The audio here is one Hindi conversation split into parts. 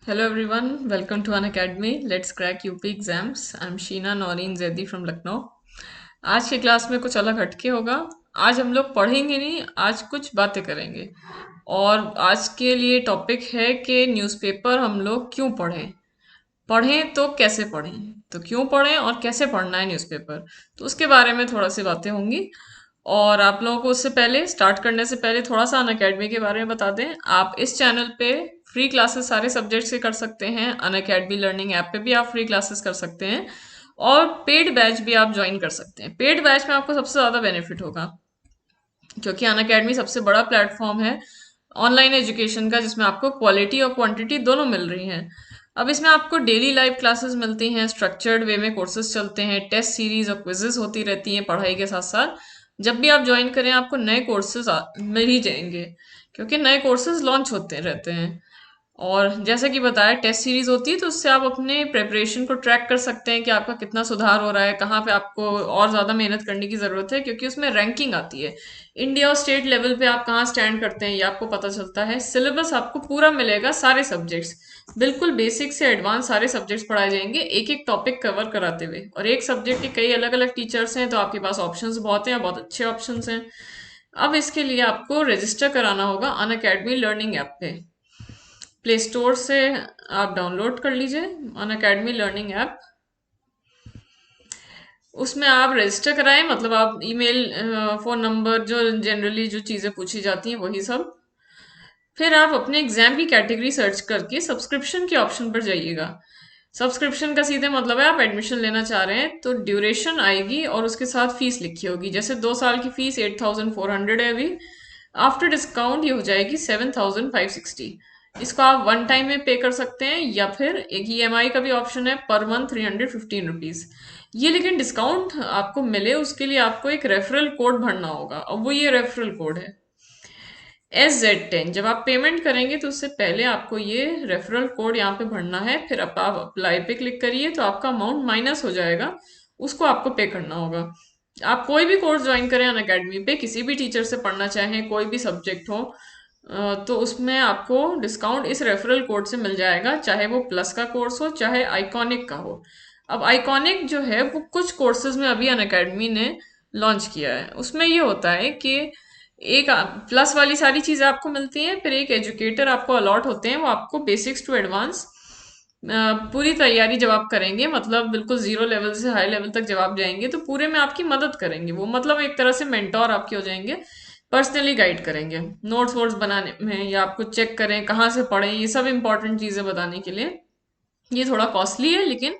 Hello everyone, welcome to An Academy. Let's crack UP exams. I'm Sheena Noreen Zedi from Lucknow. आज की क्लास में कुछ अलग हटके होगा। आज हम लोग पढ़ेंगे नहीं, आज कुछ बातें करेंगे। और आज के लिए टॉपिक है कि न्यूज़पेपर हम लोग क्यों पढ़ें। पढ़ें तो कैसे पढ़ें, तो क्यों पढ़ें और कैसे पढ़ना है न्यूज़पेपर, तो उसके बारे में थोड़ा सी बातें होंगी। और आप लोगों को उससे पहले स्टार्ट करने से पहले थोड़ा सा अन अकेडमी के बारे में बता दें। आप इस चैनल पे फ्री क्लासेस सारे सब्जेक्ट्स के कर सकते हैं। अन अकेडमी लर्निंग ऐप पे भी आप फ्री क्लासेस कर सकते हैं और पेड बैच भी आप ज्वाइन कर सकते हैं। पेड बैच में आपको सबसे ज़्यादा बेनिफिट होगा क्योंकि अन अकेडमी सबसे बड़ा प्लेटफॉर्म है ऑनलाइन एजुकेशन का, जिसमें आपको क्वालिटी और क्वांटिटी दोनों मिल रही हैं। अब इसमें आपको डेली लाइव क्लासेस मिलती हैं, स्ट्रक्चर्ड वे में कोर्सेज चलते हैं, टेस्ट सीरीज और क्विजेस होती रहती हैं पढ़ाई के साथ साथ। जब भी आप ज्वाइन करें आपको नए कोर्सेज मिल ही जाएंगे क्योंकि नए कोर्सेज लॉन्च होते रहते हैं। और जैसा कि बताया टेस्ट सीरीज होती है, तो उससे आप अपने प्रेपरेशन को ट्रैक कर सकते हैं कि आपका कितना सुधार हो रहा है, कहाँ पे आपको और ज़्यादा मेहनत करने की ज़रूरत है, क्योंकि उसमें रैंकिंग आती है। इंडिया और स्टेट लेवल पे आप कहाँ स्टैंड करते हैं ये आपको पता चलता है। सिलेबस आपको पूरा मिलेगा, सारे सब्जेक्ट्स बिल्कुल बेसिक से एडवांस सारे सब्जेक्ट्स पढ़ाए जाएंगे एक एक टॉपिक कवर कराते हुए। और एक सब्जेक्ट के कई अलग अलग टीचर्स हैं, तो आपके पास ऑप्शंस बहुत हैं, बहुत अच्छे ऑप्शंस हैं। अब इसके लिए आपको रजिस्टर कराना होगा अन अकेडमी लर्निंग ऐप पे। प्ले स्टोर से आप डाउनलोड कर लीजिए अन अकेडमी लर्निंग ऐप। उसमें आप रजिस्टर कराएं, मतलब आप ईमेल, फोन नंबर, जो जनरली जो चीज़ें पूछी जाती हैं वही सब। फिर आप अपने एग्जाम की कैटेगरी सर्च करके सब्सक्रिप्शन के ऑप्शन पर जाइएगा। सब्सक्रिप्शन का सीधे मतलब है आप एडमिशन लेना चाह रहे हैं, तो ड्यूरेशन आएगी और उसके साथ फीस लिखी होगी। जैसे 2 साल की फीस 8,400 है अभी, आफ्टर डिस्काउंट ये हो जाएगी 7,560। इसको आप वन टाइम में पे कर सकते हैं या फिर एक ईएमआई का भी ऑप्शन है, पर मंथ 315 रुपीज। ये लेकिन डिस्काउंट आपको मिले उसके लिए आपको एक रेफरल कोड भरना होगा, और वो ये रेफरल कोड है SZ10। जब आप पेमेंट करेंगे तो उससे पहले आपको ये रेफरल कोड यहाँ पे भरना है, फिर आप अप्लाई पे क्लिक करिए तो आपका अमाउंट माइनस हो जाएगा, उसको आपको पे करना होगा। आप कोई भी कोर्स ज्वाइन करें अन अकेडमी पे, किसी भी टीचर से पढ़ना चाहें, कोई भी सब्जेक्ट हो, तो उसमें आपको डिस्काउंट इस रेफरल कोड से मिल जाएगा, चाहे वो प्लस का कोर्स हो चाहे आइकॉनिक का हो। अब आइकॉनिक जो है वो कुछ कोर्सेज में अभी अन अकेडमी ने लॉन्च किया है। उसमें ये होता है कि एक प्लस वाली सारी चीजें आपको मिलती हैं, फिर एक एजुकेटर आपको अलॉट होते हैं, वो आपको बेसिक्स टू एडवांस पूरी तैयारी जब आप करेंगे, मतलब बिल्कुल जीरो लेवल से हाई लेवल तक जब आप जाएंगे तो पूरे में आपकी मदद करेंगे वो, मतलब एक तरह से मेंटोर आपके हो जाएंगे, पर्सनली गाइड करेंगे नोट्स वोट्स बनाने में, या आपको चेक करें कहाँ से पढ़ें, ये सब इंपॉर्टेंट चीजें बताने के लिए। ये थोड़ा कॉस्टली है लेकिन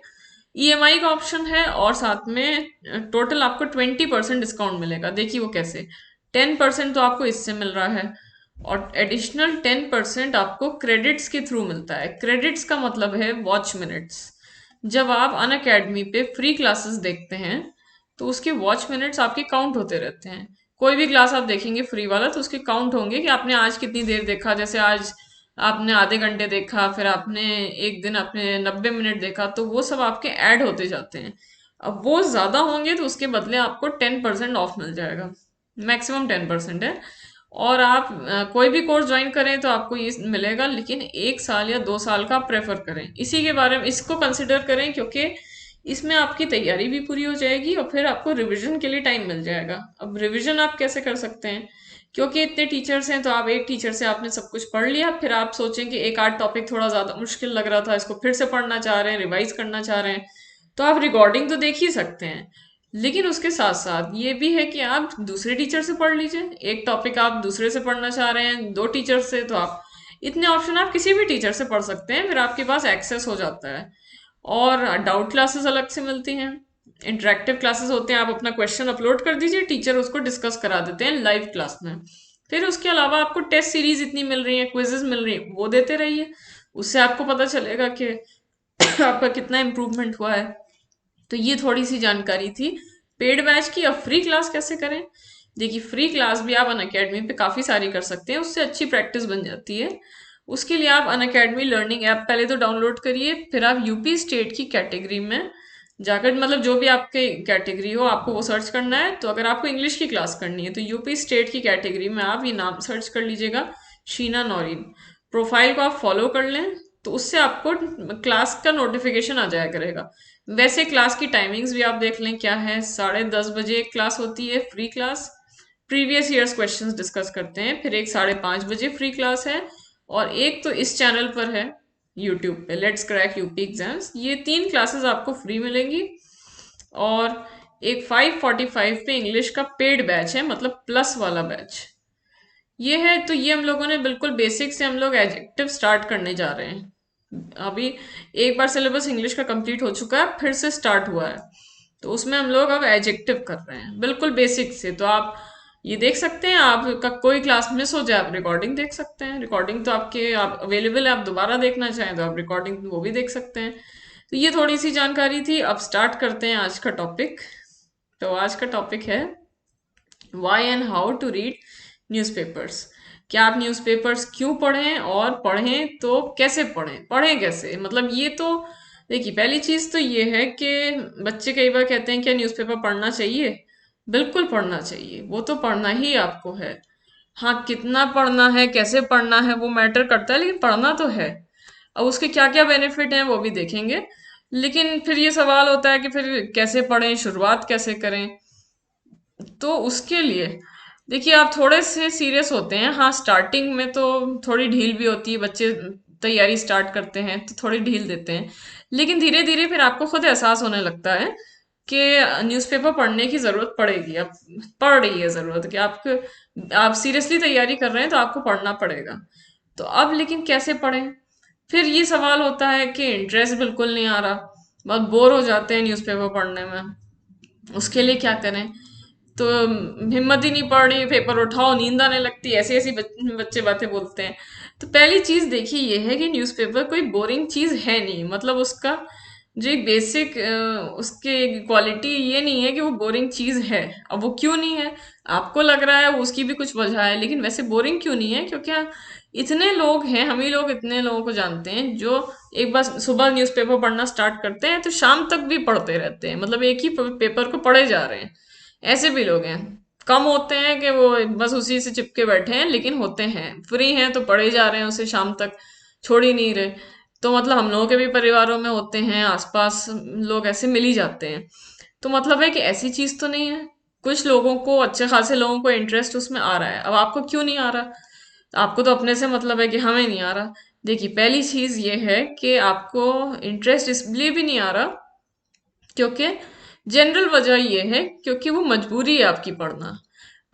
ईएमआई का ऑप्शन है, और साथ में टोटल आपको 20% डिस्काउंट मिलेगा। देखिए वो कैसे, 10% तो आपको इससे मिल रहा है और एडिशनल 10% आपको क्रेडिट्स के थ्रू मिलता है। क्रेडिट्स का मतलब है वॉच मिनट्स। जब आप अन अकेडमी पे फ्री क्लासेस देखते हैं तो उसके वॉच मिनट्स आपके काउंट होते रहते हैं। कोई भी क्लास आप देखेंगे फ्री वाला तो उसके काउंट होंगे कि आपने आज कितनी देर देखा। जैसे आज आपने आधे घंटे देखा, फिर आपने एक दिन आपने 90 मिनट देखा, तो वो सब आपके ऐड होते जाते हैं। अब वो ज्यादा होंगे तो उसके बदले आपको 10% ऑफ मिल जाएगा, मैक्सिमम 10% है। और आप कोई भी कोर्स ज्वाइन करें तो आपको ये मिलेगा, लेकिन 1 साल या 2 साल का आप प्रेफर करें। इसी के बारे में इसको कंसिडर करें क्योंकि इसमें आपकी तैयारी भी पूरी हो जाएगी और फिर आपको रिवीजन के लिए टाइम मिल जाएगा। अब रिवीजन आप कैसे कर सकते हैं, क्योंकि इतने टीचर्स हैं तो आप एक टीचर से आपने सब कुछ पढ़ लिया, फिर आप सोचें कि एक आध टॉपिक थोड़ा ज्यादा मुश्किल लग रहा था, इसको फिर से पढ़ना चाह रहे हैं, रिवाइज करना चाह रहे हैं, तो आप रिकॉर्डिंग तो देख ही सकते हैं। लेकिन उसके साथ साथ ये भी है कि आप दूसरे टीचर से पढ़ लीजिए। एक टॉपिक आप दूसरे से पढ़ना चाह रहे हैं 2 टीचर से, तो आप इतने ऑप्शन आप किसी भी टीचर से पढ़ सकते हैं, फिर आपके पास एक्सेस हो जाता है। और डाउट क्लासेस अलग से मिलती हैं, इंटरेक्टिव क्लासेस होते हैं, आप अपना क्वेश्चन अपलोड कर दीजिए, टीचर उसको डिस्कस करा देते हैं लाइव क्लास में। फिर उसके अलावा आपको टेस्ट सीरीज इतनी मिल रही है, क्विजेस मिल रही है, वो देते रहिए, उससे आपको पता चलेगा कि आपका कितना इम्प्रूवमेंट हुआ है। तो ये थोड़ी सी जानकारी थी पेड बैच की। अब फ्री क्लास कैसे करें, देखिए फ्री क्लास भी आप अन अकेडमी पे काफ़ी सारी कर सकते हैं, उससे अच्छी प्रैक्टिस बन जाती है। उसके लिए आप अन अकेडमी लर्निंग ऐप पहले तो डाउनलोड करिए, फिर आप यूपी स्टेट की कैटेगरी में जाकर, मतलब जो भी आपके कैटेगरी हो आपको वो सर्च करना है। तो अगर आपको इंग्लिश की क्लास करनी है तो यूपी स्टेट की कैटेगरी में आप ये नाम सर्च कर लीजिएगा, शीना नौरीन। प्रोफाइल को आप फॉलो कर लें, तो उससे आपको क्लास का नोटिफिकेशन आ जाया करेगा। वैसे क्लास की टाइमिंग्स भी आप देख लें क्या है। 10:30 बजे एक क्लास होती है free class, previous years questions discuss करते हैं। फिर एक 5:30 बजे फ्री क्लास है, और एक तो इस चैनल पर है यूट्यूब पे, लेट्स क्रैक यूपी एग्जाम्स। ये 3 क्लासेस आपको फ्री मिलेंगी। और एक 5:45 पे इंग्लिश का पेड बैच है, मतलब प्लस वाला बैच। ये है, तो ये हम लोगों ने बिल्कुल बेसिक से हम लोग एडजेक्टिव स्टार्ट करने जा रहे हैं अभी। एक बार सिलेबस इंग्लिश का कंप्लीट हो चुका है, फिर से स्टार्ट हुआ है, तो उसमें हम लोग अब एडजेक्टिव कर रहे हैं बिल्कुल बेसिक से। तो आप ये देख सकते हैं, आपका कोई क्लास मिस हो जाए आप रिकॉर्डिंग देख सकते हैं। रिकॉर्डिंग तो आपके आप अवेलेबल है, आप दोबारा देखना चाहें तो आप रिकॉर्डिंग वो भी देख सकते हैं। तो ये थोड़ी सी जानकारी थी। अब स्टार्ट करते हैं आज का टॉपिक। तो आज का टॉपिक है why and how to read newspapers. क्या आप न्यूज़पेपर्स क्यों पढ़ें, और पढ़ें तो कैसे पढ़ें, पढ़ें कैसे, मतलब ये तो देखिए, पहली चीज तो ये है कि बच्चे कई बार कहते हैं क्या न्यूज़पेपर पढ़ना चाहिए। बिल्कुल पढ़ना चाहिए, वो तो पढ़ना ही आपको है। हाँ, कितना पढ़ना है कैसे पढ़ना है वो मैटर करता है, लेकिन पढ़ना तो है। अब उसके क्या क्या बेनिफिट हैं वो भी देखेंगे। लेकिन फिर ये सवाल होता है कि फिर कैसे पढ़ें, शुरुआत कैसे करें। तो उसके लिए देखिए, आप थोड़े से सीरियस होते हैं। हाँ, स्टार्टिंग में तो थोड़ी ढील भी होती है, बच्चे तैयारी स्टार्ट करते हैं तो थोड़ी ढील देते हैं। लेकिन धीरे धीरे फिर आपको खुद एहसास होने लगता है कि न्यूज़पेपर पढ़ने की जरूरत पड़ेगी। अब पड़ रही है जरूरत कि आप सीरियसली तैयारी कर रहे हैं तो आपको पढ़ना पड़ेगा। तो अब लेकिन कैसे पढ़ें। फिर ये सवाल होता है कि इंटरेस्ट बिल्कुल नहीं आ रहा, बहुत बोर हो जाते हैं न्यूज़पेपर पढ़ने में। उसके लिए क्या करें। तो हिम्मत ही नहीं पड़ रही, पेपर उठाओ नींद आने लगती है, ऐसी ऐसी बच्चे बातें बोलते हैं। तो पहली चीज देखिए ये है कि न्यूज़पेपर कोई बोरिंग चीज है नहीं, मतलब उसका जो एक बेसिक उसके क्वालिटी ये नहीं है कि वो बोरिंग चीज है। अब वो क्यों नहीं है, आपको लग रहा है, वो उसकी भी कुछ वजह है, लेकिन वैसे बोरिंग क्यों नहीं है, क्योंकि इतने लोग हैं, हम ही लोग इतने लोगों को जानते हैं जो एक बार सुबह न्यूज़पेपर पढ़ना स्टार्ट करते हैं तो शाम तक भी पढ़ते रहते हैं, मतलब एक ही पेपर को पढ़े जा रहे हैं। ऐसे भी लोग हैं। कम होते हैं कि वो बस उसी से चिपके बैठे हैं, लेकिन होते हैं, फ्री हैं तो पढ़े जा रहे हैं उसे शाम तक, छोड़ ही नहीं रहे। तो मतलब हम लोगों के भी परिवारों में होते हैं, आसपास लोग ऐसे मिल ही जाते हैं। तो मतलब है कि ऐसी चीज तो नहीं है। कुछ लोगों को, अच्छे खासे लोगों को इंटरेस्ट उसमें आ रहा है। अब आपको क्यों नहीं आ रहा, आपको तो अपने से मतलब है कि हमें नहीं आ रहा। देखिए, पहली चीज ये है कि आपको इंटरेस्ट इसलिए भी नहीं आ रहा क्योंकि जनरल वजह ये है क्योंकि वो मजबूरी है आपकी पढ़ना।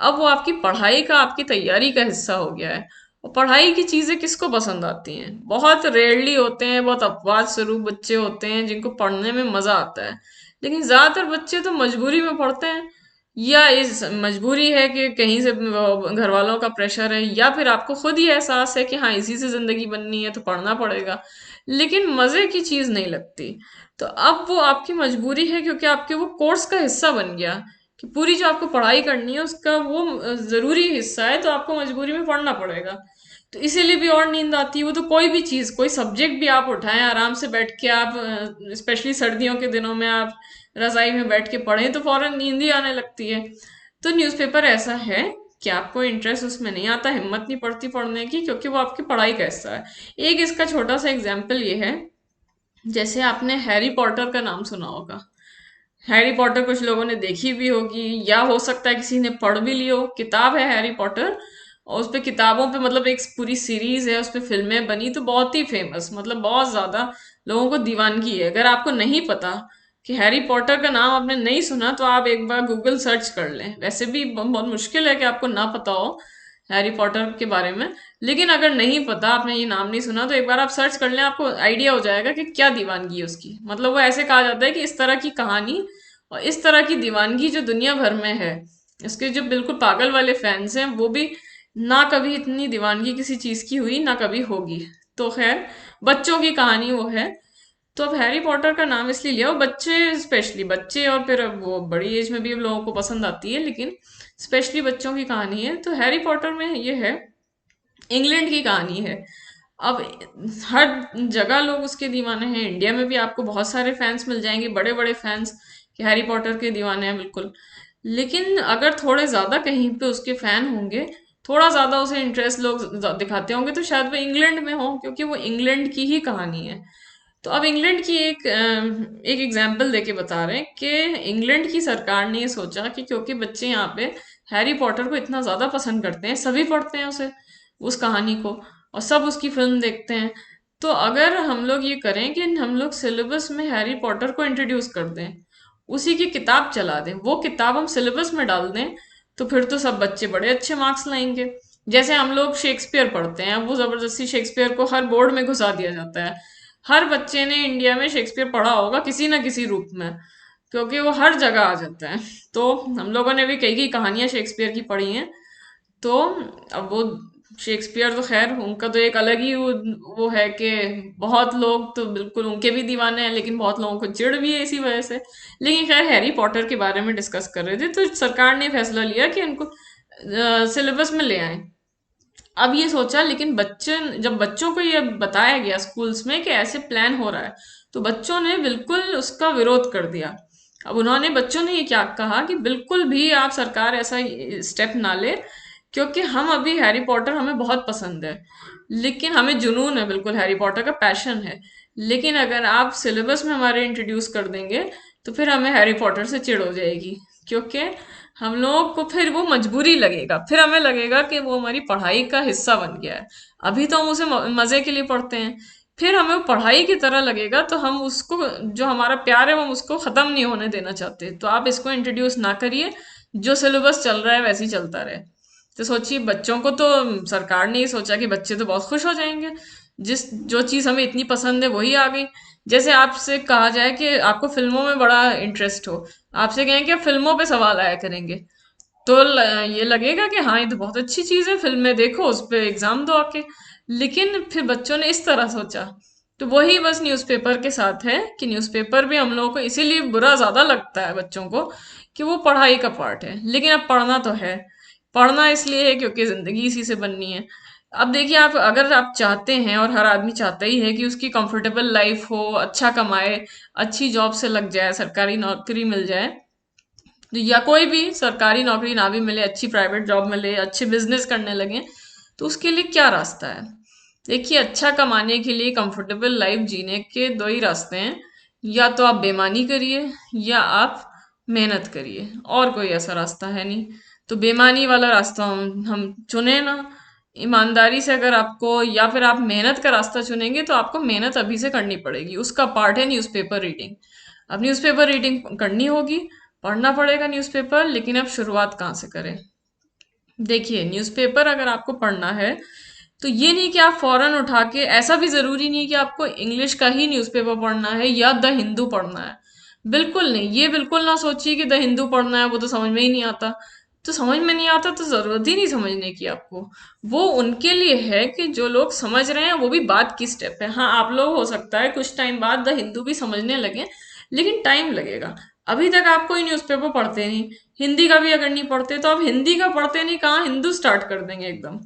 अब वो आपकी पढ़ाई का, आपकी तैयारी का हिस्सा हो गया है। और पढ़ाई की चीजें किसको पसंद आती हैं, बहुत रेयरली होते हैं, बहुत अपवाद स्वरूप बच्चे होते हैं जिनको पढ़ने में मजा आता है। लेकिन ज्यादातर बच्चे तो मजबूरी में पढ़ते हैं। या इस मजबूरी है कि कहीं से घर वालों का प्रेशर है, या फिर आपको खुद ही एहसास है कि हाँ इसी से जिंदगी बननी है तो पढ़ना पड़ेगा। लेकिन मजे की चीज नहीं लगती। तो अब वो आपकी मजबूरी है क्योंकि आपके वो कोर्स का हिस्सा बन गया, कि पूरी जो आपको पढ़ाई करनी है उसका वो जरूरी हिस्सा है, तो आपको मजबूरी में पढ़ना पड़ेगा। तो इसीलिए भी और नींद आती है। वो तो कोई भी चीज, कोई सब्जेक्ट भी आप उठाएं आराम से बैठ के, आप स्पेशली सर्दियों के दिनों में आप रजाई में बैठ के पढ़ें तो फौरन नींद ही आने लगती है। तो न्यूज़पेपर ऐसा है कि आपको इंटरेस्ट उसमें नहीं आता, हिम्मत नहीं पड़ती पढ़ने की, क्योंकि वो आपकी पढ़ाई का हिस्सा है। एक इसका छोटा सा एग्जाम्पल ये है, जैसे आपने हैरी पॉटर का नाम सुना होगा। हैरी पॉटर कुछ लोगों ने देखी भी होगी, या हो सकता है किसी ने पढ़ भी ली हो। किताब है हैरी पॉटर, और उस पे किताबों पे मतलब एक पूरी सीरीज है, उस पे फिल्में बनी, तो बहुत ही फेमस, मतलब बहुत ज्यादा लोगों को दीवानगी है। अगर आपको नहीं पता कि हैरी पॉटर का नाम आपने नहीं सुना, तो आप एक बार गूगल सर्च कर लें। वैसे भी बहुत मुश्किल है कि आपको ना पता हो हैरी पॉटर के बारे में। लेकिन अगर नहीं पता, आपने ये नाम नहीं सुना, तो एक बार आप सर्च कर लें, आपको आइडिया हो जाएगा कि क्या दीवानगी है उसकी। मतलब वो ऐसे कहा जाता है कि इस तरह की कहानी और इस तरह की दीवानगी जो दुनिया भर में है, इसके जो बिल्कुल पागल वाले फैंस हैं, वो भी ना कभी इतनी दीवानगी किसी चीज की हुई ना कभी होगी। तो खैर, बच्चों की कहानी वो है। तो अब हैरी पॉटर का नाम इसलिए लिया, और बच्चे, स्पेशली बच्चे, और फिर अब वो बड़ी एज में भी अब लोगों को पसंद आती है, लेकिन स्पेशली बच्चों की कहानी है। तो हैरी पॉटर में ये है, इंग्लैंड की कहानी है। अब हर जगह लोग उसके दीवाने हैं। इंडिया में भी आपको बहुत सारे फैंस मिल जाएंगे, बड़े बड़े फैंस कि हैरी पॉटर के दीवाने हैं बिल्कुल। लेकिन अगर थोड़े ज्यादा कहीं पे उसके फैन होंगे, थोड़ा ज्यादा उसे इंटरेस्ट लोग दिखाते होंगे तो शायद वो इंग्लैंड में हो, क्योंकि वो इंग्लैंड की ही कहानी है। तो अब इंग्लैंड की एक एग्जाम्पल देके बता रहे हैं कि इंग्लैंड की सरकार ने ये सोचा कि क्योंकि बच्चे यहाँ पे हैरी पॉटर को इतना ज्यादा पसंद करते हैं, सभी पढ़ते हैं उसे, उस कहानी को, और सब उसकी फिल्म देखते हैं, तो अगर हम लोग ये करें कि हम लोग सिलेबस में हैरी पॉटर को इंट्रोड्यूस कर दें, उसी की किताब चला दें, वो किताब हम सिलेबस में डाल दें, तो फिर तो सब बच्चे बड़े अच्छे मार्क्स लाएंगे। जैसे हम लोग शेक्सपियर पढ़ते हैं, वो जबरदस्ती शेक्सपियर को हर बोर्ड में घुसा दिया जाता है। हर बच्चे ने इंडिया में शेक्सपियर पढ़ा होगा किसी ना किसी रूप में, क्योंकि वो हर जगह आ जाता है। तो हम लोगों ने भी कई कई कहानियां शेक्सपियर की पढ़ी हैं। तो अब वो शेक्सपियर तो खैर उनका तो एक अलग ही वो है कि बहुत लोग तो बिल्कुल उनके भी दीवाने हैं, लेकिन बहुत लोगों को चिढ़ भी है इसी वजह से। लेकिन खैर हैरी पॉटर के बारे में डिस्कस कर रहे थे, तो सरकार ने फैसला लिया कि उनको सिलेबस में ले आए। अब ये सोचा, लेकिन बच्चे, जब बच्चों को ये बताया गया स्कूल्स में कि ऐसे प्लान हो रहा है, तो बच्चों ने बिल्कुल उसका विरोध कर दिया। अब उन्होंने, बच्चों ने ये क्या कहा कि बिल्कुल भी आप सरकार ऐसा स्टेप ना ले, क्योंकि हम अभी हैरी पॉटर हमें बहुत पसंद है, लेकिन हमें जुनून है, बिल्कुल हैरी पॉटर का पैशन है, लेकिन अगर आप सिलेबस में हमारे इंट्रोड्यूस कर देंगे तो फिर हमें हैरी पॉटर से चिढ़ हो जाएगी, क्योंकि हम लोगों को फिर वो मजबूरी लगेगा, फिर हमें लगेगा कि वो हमारी पढ़ाई का हिस्सा बन गया है। अभी तो हम उसे मजे के लिए पढ़ते हैं, फिर हमें वो पढ़ाई की तरह लगेगा, तो हम उसको, जो हमारा प्यार है, हम उसको खत्म नहीं होने देना चाहते। तो आप इसको इंट्रोड्यूस ना करिए, जो सिलेबस चल रहा है वैसे ही चलता रहे। तो सोचिए, बच्चों को तो सरकार ने ही सोचा कि बच्चे तो बहुत खुश हो जाएंगे, जिस जो चीज हमें इतनी पसंद है वही आ गई। जैसे आपसे कहा जाए कि आपको फिल्मों में बड़ा इंटरेस्ट हो, आपसे कहें कि आप फिल्मों पे सवाल आया करेंगे, तो ये लगेगा कि हाँ, ये तो बहुत अच्छी चीज है, फिल्में देखो, उस पे एग्जाम दो आके। लेकिन फिर बच्चों ने इस तरह सोचा। तो वही बस न्यूज़पेपर के साथ है कि न्यूज़पेपर भी हम लोगों को इसीलिए बुरा ज्यादा लगता है बच्चों को, कि वो पढ़ाई का पार्ट है, लेकिन अब पढ़ना तो है। पढ़ना इसलिए है क्योंकि जिंदगी इसी से बननी है। अब देखिए, आप अगर आप चाहते हैं, और हर आदमी चाहता ही है कि उसकी कंफर्टेबल लाइफ हो, अच्छा कमाए, अच्छी जॉब से लग जाए, सरकारी नौकरी मिल जाए, या कोई भी सरकारी नौकरी ना भी मिले, अच्छी प्राइवेट जॉब मिले, अच्छे बिजनेस करने लगे, तो उसके लिए क्या रास्ता है? देखिए, अच्छा कमाने के लिए, कंफर्टेबल लाइफ जीने के दो ही रास्ते हैं। या तो आप बेईमानी करिए, या आप मेहनत करिए, और कोई ऐसा रास्ता है नहीं। तो बेईमानी वाला रास्ता हम चुने ना। ईमानदारी से अगर आपको, या फिर आप मेहनत का रास्ता चुनेंगे, तो आपको मेहनत अभी से करनी पड़ेगी, उसका पार्ट है न्यूज़पेपर रीडिंग। अब न्यूज़पेपर रीडिंग करनी होगी, पढ़ना पड़ेगा न्यूज़पेपर, लेकिन अब शुरुआत कहाँ से करें? देखिए, न्यूज़पेपर अगर आपको पढ़ना है, तो ये नहीं कि आप फौरन उठा के, ऐसा भी जरूरी नहीं कि आपको इंग्लिश का ही न्यूज़पेपर पढ़ना है या द हिंदू पढ़ना है। बिल्कुल नहीं, ये बिल्कुल ना सोचिए कि द हिंदू पढ़ना है, वो तो समझ में ही नहीं आता। तो समझ में नहीं आता तो जरूरत ही नहीं समझने की आपको। वो उनके लिए है कि जो लोग समझ रहे हैं, वो भी बात की स्टेप है। हाँ, आप लोग हो सकता है कुछ टाइम बाद द हिंदू भी समझने लगे, लेकिन टाइम लगेगा। अभी तक आप कोई न्यूज़पेपर पढ़ते नहीं, हिंदी का भी अगर नहीं पढ़ते, तो अब हिंदी का पढ़ते नहीं कहाँ हिंदू स्टार्ट कर देंगे एकदम।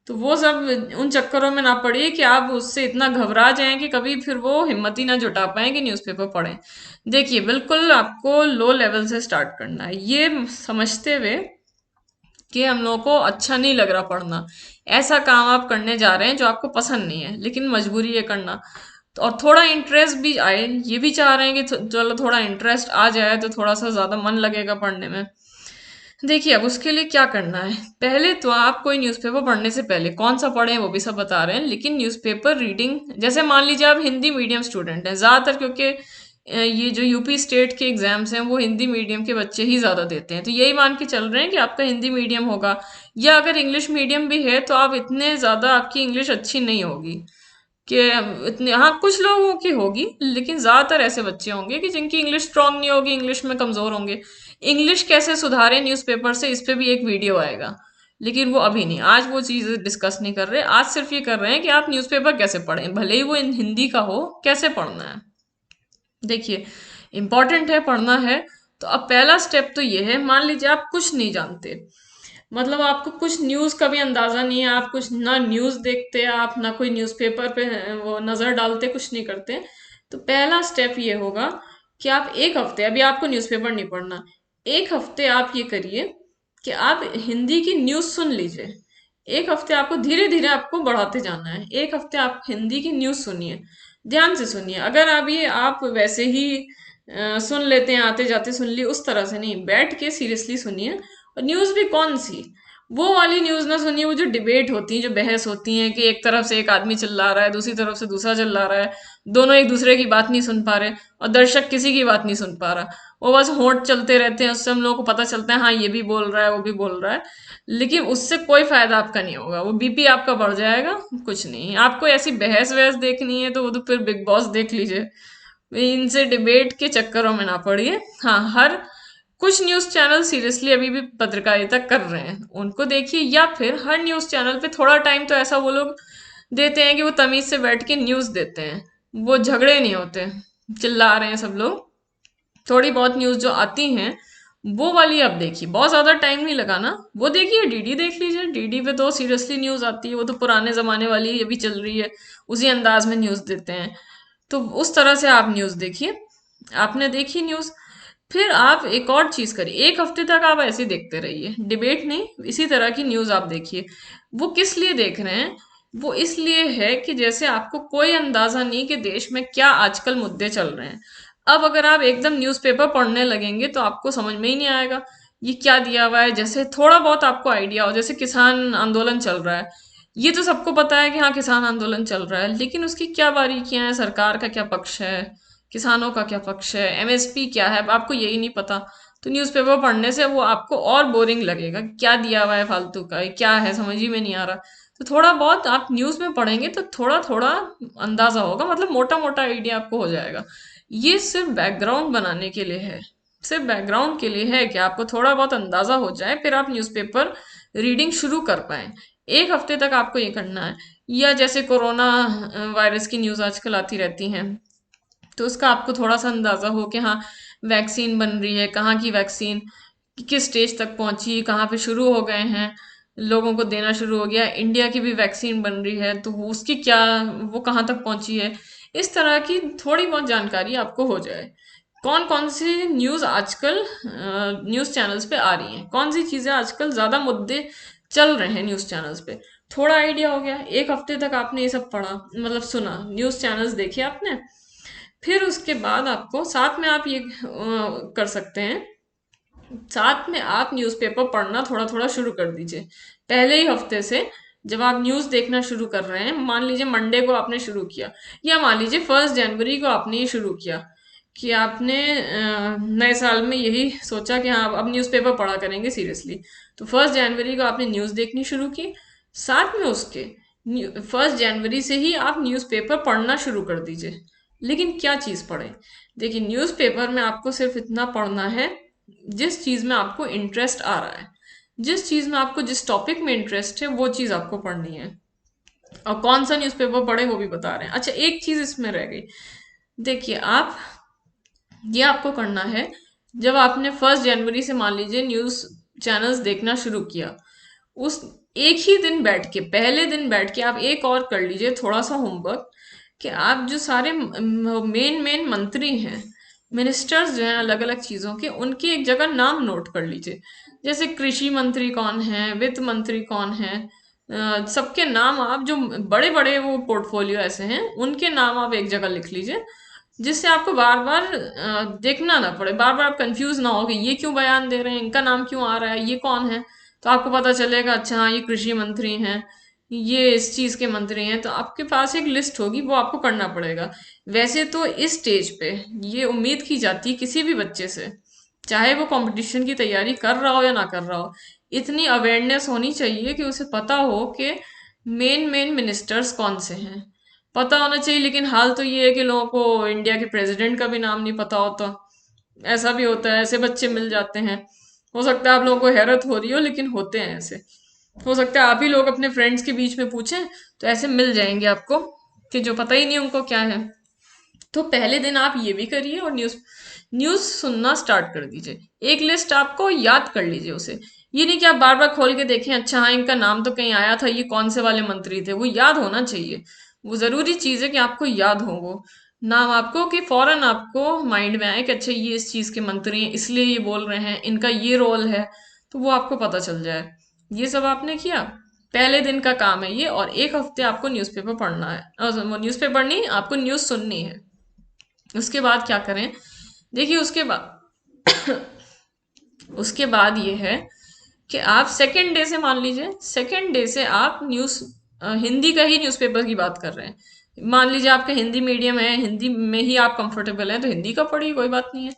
तो वो सब उन चक्करों में ना पड़िए कि आप उससे इतना घबरा जाएं कि कभी फिर वो हिम्मत ही ना जुटा पाए कि न्यूज़पेपर पढ़ें। देखिए, बिल्कुल आपको लो लेवल से स्टार्ट करना है, ये समझते हुए कि हम लोगों को अच्छा नहीं लग रहा पढ़ना। ऐसा काम आप करने जा रहे हैं जो आपको पसंद नहीं है, लेकिन मजबूरी है करना। तो और थोड़ा इंटरेस्ट भी आए, ये भी चाह रहे हैं कि चलो थोड़ा इंटरेस्ट आ जाए तो थोड़ा सा ज्यादा मन लगेगा पढ़ने में। देखिए, अब उसके लिए क्या करना है, पहले तो आप कोई न्यूज़पेपर पढ़ने से पहले कौन सा पढ़ें वो भी सब बता रहे हैं, लेकिन न्यूज़पेपर रीडिंग, जैसे मान लीजिए आप हिंदी मीडियम स्टूडेंट हैं ज्यादातर, क्योंकि ये जो यूपी स्टेट के एग्जाम्स हैं वो हिंदी मीडियम के बच्चे ही ज्यादा देते हैं, तो यही मान के चल रहे हैं कि आपका हिंदी मीडियम होगा। या अगर इंग्लिश मीडियम भी है, तो आप इतने ज्यादा, आपकी इंग्लिश अच्छी नहीं होगी कि इतने, हाँ कुछ लोगों की होगी, लेकिन ज्यादातर ऐसे बच्चे होंगे कि जिनकी इंग्लिश स्ट्रांग नहीं होगी, इंग्लिश में कमजोर होंगे। इंग्लिश कैसे सुधारे न्यूज़पेपर से, इस पे भी एक वीडियो आएगा, लेकिन वो अभी नहीं, आज वो चीज डिस्कस नहीं कर रहे। आज सिर्फ ये कर रहे हैं कि आप न्यूज़पेपर कैसे पढ़ें, भले ही वो हिंदी का हो, कैसे पढ़ना है। देखिए, इंपॉर्टेंट है, पढ़ना है। तो अब पहला स्टेप तो ये है, मान लीजिए आप कुछ नहीं जानते, मतलब आपको कुछ न्यूज का भी अंदाजा नहीं है, आप कुछ ना न्यूज देखते, आप ना कोई न्यूज़पेपर पे वो नजर डालते, कुछ नहीं करते। तो पहला स्टेप ये होगा कि आप एक हफ्ते, अभी आपको न्यूज़पेपर नहीं पढ़ना, एक हफ्ते आप ये करिए कि आप हिंदी की न्यूज सुन लीजिए। एक हफ्ते आपको धीरे धीरे आपको बढ़ाते जाना है। एक हफ्ते आप हिंदी की न्यूज सुनिए, ध्यान से सुनिए। अगर अभी आप वैसे ही सुन लेते हैं, आते जाते सुन ली, उस तरह से नहीं, बैठ के सीरियसली सुनिए। और न्यूज भी कौन सी, वो वाली न्यूज ना सुनिए, वो जो डिबेट होती है, जो बहस होती है कि एक तरफ से एक आदमी चिल्ला रहा है, दूसरी तरफ से दूसरा चिल्ला रहा है, दोनों एक दूसरे की बात नहीं सुन पा रहे, और दर्शक किसी की बात नहीं सुन पा रहा, वो बस होंठ चलते रहते हैं, उससे हम लोगों को पता चलता है हाँ ये भी बोल रहा है, वो भी बोल रहा है, लेकिन उससे कोई फायदा आपका नहीं होगा, वो बीपी आपका बढ़ जाएगा। कुछ नहीं, आपको ऐसी बहस वहस देखनी है तो वो तो फिर बिग बॉस देख लीजिए, इनसे डिबेट के चक्करों में ना पड़िए। हाँ, हर कुछ न्यूज चैनल सीरियसली अभी भी पत्रकारिता कर रहे हैं, उनको देखिए, या फिर हर न्यूज चैनल पे थोड़ा टाइम तो ऐसा वो लोग देते हैं कि वो तमीज से बैठ के न्यूज देते हैं, वो झगड़े नहीं होते, चिल्ला रहे हैं सब लोग। थोड़ी बहुत न्यूज जो आती हैं वो वाली आप देखिए, बहुत ज्यादा टाइम नहीं लगाना, वो देखिए, डीडी देख लीजिए, डीडी पे तो सीरियसली न्यूज आती है, वो तो पुराने जमाने वाली ये भी चल रही है, उसी अंदाज में न्यूज देते हैं, तो उस तरह से आप न्यूज देखिए। आपने देखी न्यूज, फिर आप एक और चीज करिए, एक हफ्ते तक आप ऐसे देखते रहिए, डिबेट नहीं, इसी तरह की न्यूज आप देखिए। वो किस लिए देख रहे हैं, वो इसलिए है कि जैसे आपको कोई अंदाजा नहीं कि देश में क्या आजकल मुद्दे चल रहे हैं। अब अगर आप एकदम न्यूज़पेपर पढ़ने लगेंगे तो आपको समझ में ही नहीं आएगा ये क्या दिया हुआ है। जैसे थोड़ा बहुत आपको आइडिया हो, जैसे किसान आंदोलन चल रहा है, ये तो सबको पता है कि हाँ किसान आंदोलन चल रहा है, लेकिन उसकी क्या बारीकियां हैं, सरकार का क्या पक्ष है, किसानों का क्या पक्ष है, एमएसपी क्या है, आपको यही नहीं पता। तो न्यूज़पेपर पढ़ने से वो आपको और बोरिंग लगेगा, क्या दिया हुआ है फालतू का, ये क्या है समझ ही में नहीं आ रहा। तो थोड़ा बहुत आप न्यूज़ में पढ़ेंगे तो थोड़ा थोड़ा अंदाजा होगा, मतलब मोटा मोटा आइडिया आपको हो जाएगा। ये सिर्फ बैकग्राउंड बनाने के लिए है, सिर्फ बैकग्राउंड के लिए है कि आपको थोड़ा बहुत अंदाजा हो जाए, फिर आप न्यूज़पेपर रीडिंग शुरू कर पाए। एक हफ्ते तक आपको ये करना है। या जैसे कोरोना वायरस की न्यूज़ आजकल आती रहती हैं, तो उसका आपको थोड़ा सा अंदाजा हो कि हाँ वैक्सीन बन रही है, कहाँ की वैक्सीन किस स्टेज तक पहुंची, कहाँ पे शुरू हो गए हैं, लोगों को देना शुरू हो गया, इंडिया की भी वैक्सीन बन रही है तो उसकी क्या, वो कहाँ तक पहुंची है, इस तरह की थोड़ी बहुत जानकारी आपको हो जाए। कौन कौन सी न्यूज आजकल न्यूज चैनल्स पे आ रही हैं, कौन सी चीजें आजकल ज्यादा मुद्दे चल रहे हैं न्यूज चैनल्स पे, थोड़ा आइडिया हो गया। एक हफ्ते तक आपने ये सब पढ़ा, मतलब सुना, न्यूज चैनल्स देखे आपने, फिर उसके बाद आपको साथ में आप ये कर सकते हैं, साथ में आप न्यूज़पेपर पढ़ना थोड़ा थोड़ा शुरू कर दीजिए पहले ही हफ्ते से। जब आप न्यूज़ देखना शुरू कर रहे हैं, मान लीजिए मंडे को आपने शुरू किया, या मान लीजिए 1 जनवरी को आपने ये शुरू किया कि आपने नए साल में यही सोचा कि हाँ अब न्यूज़पेपर पढ़ा करेंगे सीरियसली, तो 1 जनवरी को आपने न्यूज़ देखनी शुरू की। साथ में उसके 1 जनवरी से ही आप न्यूज़पेपर पढ़ना शुरू कर दीजिए। लेकिन क्या चीज़ पढ़े, देखिए न्यूज़पेपर में आपको सिर्फ इतना पढ़ना है जिस चीज में आपको इंटरेस्ट आ रहा है, जिस चीज में आपको, जिस टॉपिक में इंटरेस्ट है वो चीज आपको पढ़नी है। और कौन सा न्यूज़पेपर पढ़े वो भी बता रहे हैं। अच्छा, एक चीज इसमें रह गई, देखिए आप, ये आपको करना है, जब आपने 1 जनवरी से मान लीजिए न्यूज चैनल्स देखना शुरू किया, उस एक ही दिन बैठ के, पहले दिन बैठ के आप एक और कर लीजिए थोड़ा सा होमवर्क, कि आप जो सारे मेन मेन मंत्री हैं, मिनिस्टर्स जो हैं अलग अलग चीजों के, उनके एक जगह नाम नोट कर लीजिए। जैसे कृषि मंत्री कौन है, वित्त मंत्री कौन है, सबके नाम आप, जो बड़े बड़े वो पोर्टफोलियो ऐसे हैं उनके नाम आप एक जगह लिख लीजिए, जिससे आपको बार बार देखना ना पड़े, बार बार आप कंफ्यूज ना हो कि ये क्यों बयान दे रहे हैं, इनका नाम क्यों आ रहा है, ये कौन है। तो आपको पता चलेगा अच्छा हाँ ये कृषि मंत्री हैं, ये इस चीज के मंत्री हैं, तो आपके पास एक लिस्ट होगी, वो आपको करना पड़ेगा। वैसे तो इस स्टेज पे ये उम्मीद की जाती है किसी भी बच्चे से, चाहे वो कंपटीशन की तैयारी कर रहा हो या ना कर रहा हो, इतनी अवेयरनेस होनी चाहिए कि उसे पता हो कि मेन मेन मिनिस्टर्स कौन से हैं, पता होना चाहिए। लेकिन हाल तो ये है कि लोगों को इंडिया के प्रेसिडेंट का भी नाम नहीं पता होता, ऐसा भी होता है, ऐसे बच्चे मिल जाते हैं। हो सकता है आप लोगों को हैरत हो रही हो, लेकिन होते हैं ऐसे। हो सकता है आप ही लोग अपने फ्रेंड्स के बीच में पूछें तो ऐसे मिल जाएंगे आपको, कि जो पता ही नहीं उनको क्या है। तो पहले दिन आप ये भी करिए और न्यूज़ न्यूज़ सुनना स्टार्ट कर दीजिए। एक लिस्ट आपको याद कर लीजिए उसे, ये नहीं कि आप बार बार खोल के देखें अच्छा हाँ इनका नाम तो कहीं आया था, ये कौन से वाले मंत्री थे, वो याद होना चाहिए। वो जरूरी चीज है कि आपको याद हो वो नाम, आपको कि फौरन आपको माइंड में आए कि अच्छा ये इस चीज के मंत्री हैं, इसलिए ये बोल रहे हैं, इनका ये रोल है, तो वो आपको पता चल जाए। ये सब आपने किया पहले दिन का काम है ये, और एक हफ्ते आपको न्यूज़पेपर पढ़ना है, न्यूज़पेपर नहीं, आपको न्यूज़ सुननी है। उसके बाद क्या करें? देखिए, उसके बाद ये है कि आप सेकेंड डे से, मान लीजिए सेकेंड डे से आप हिंदी का ही न्यूज़पेपर की बात कर रहे हैं। मान लीजिए आपका हिंदी मीडियम है, हिंदी में ही आप कंफर्टेबल हैं, तो हिंदी का पढ़िए, कोई बात नहीं है।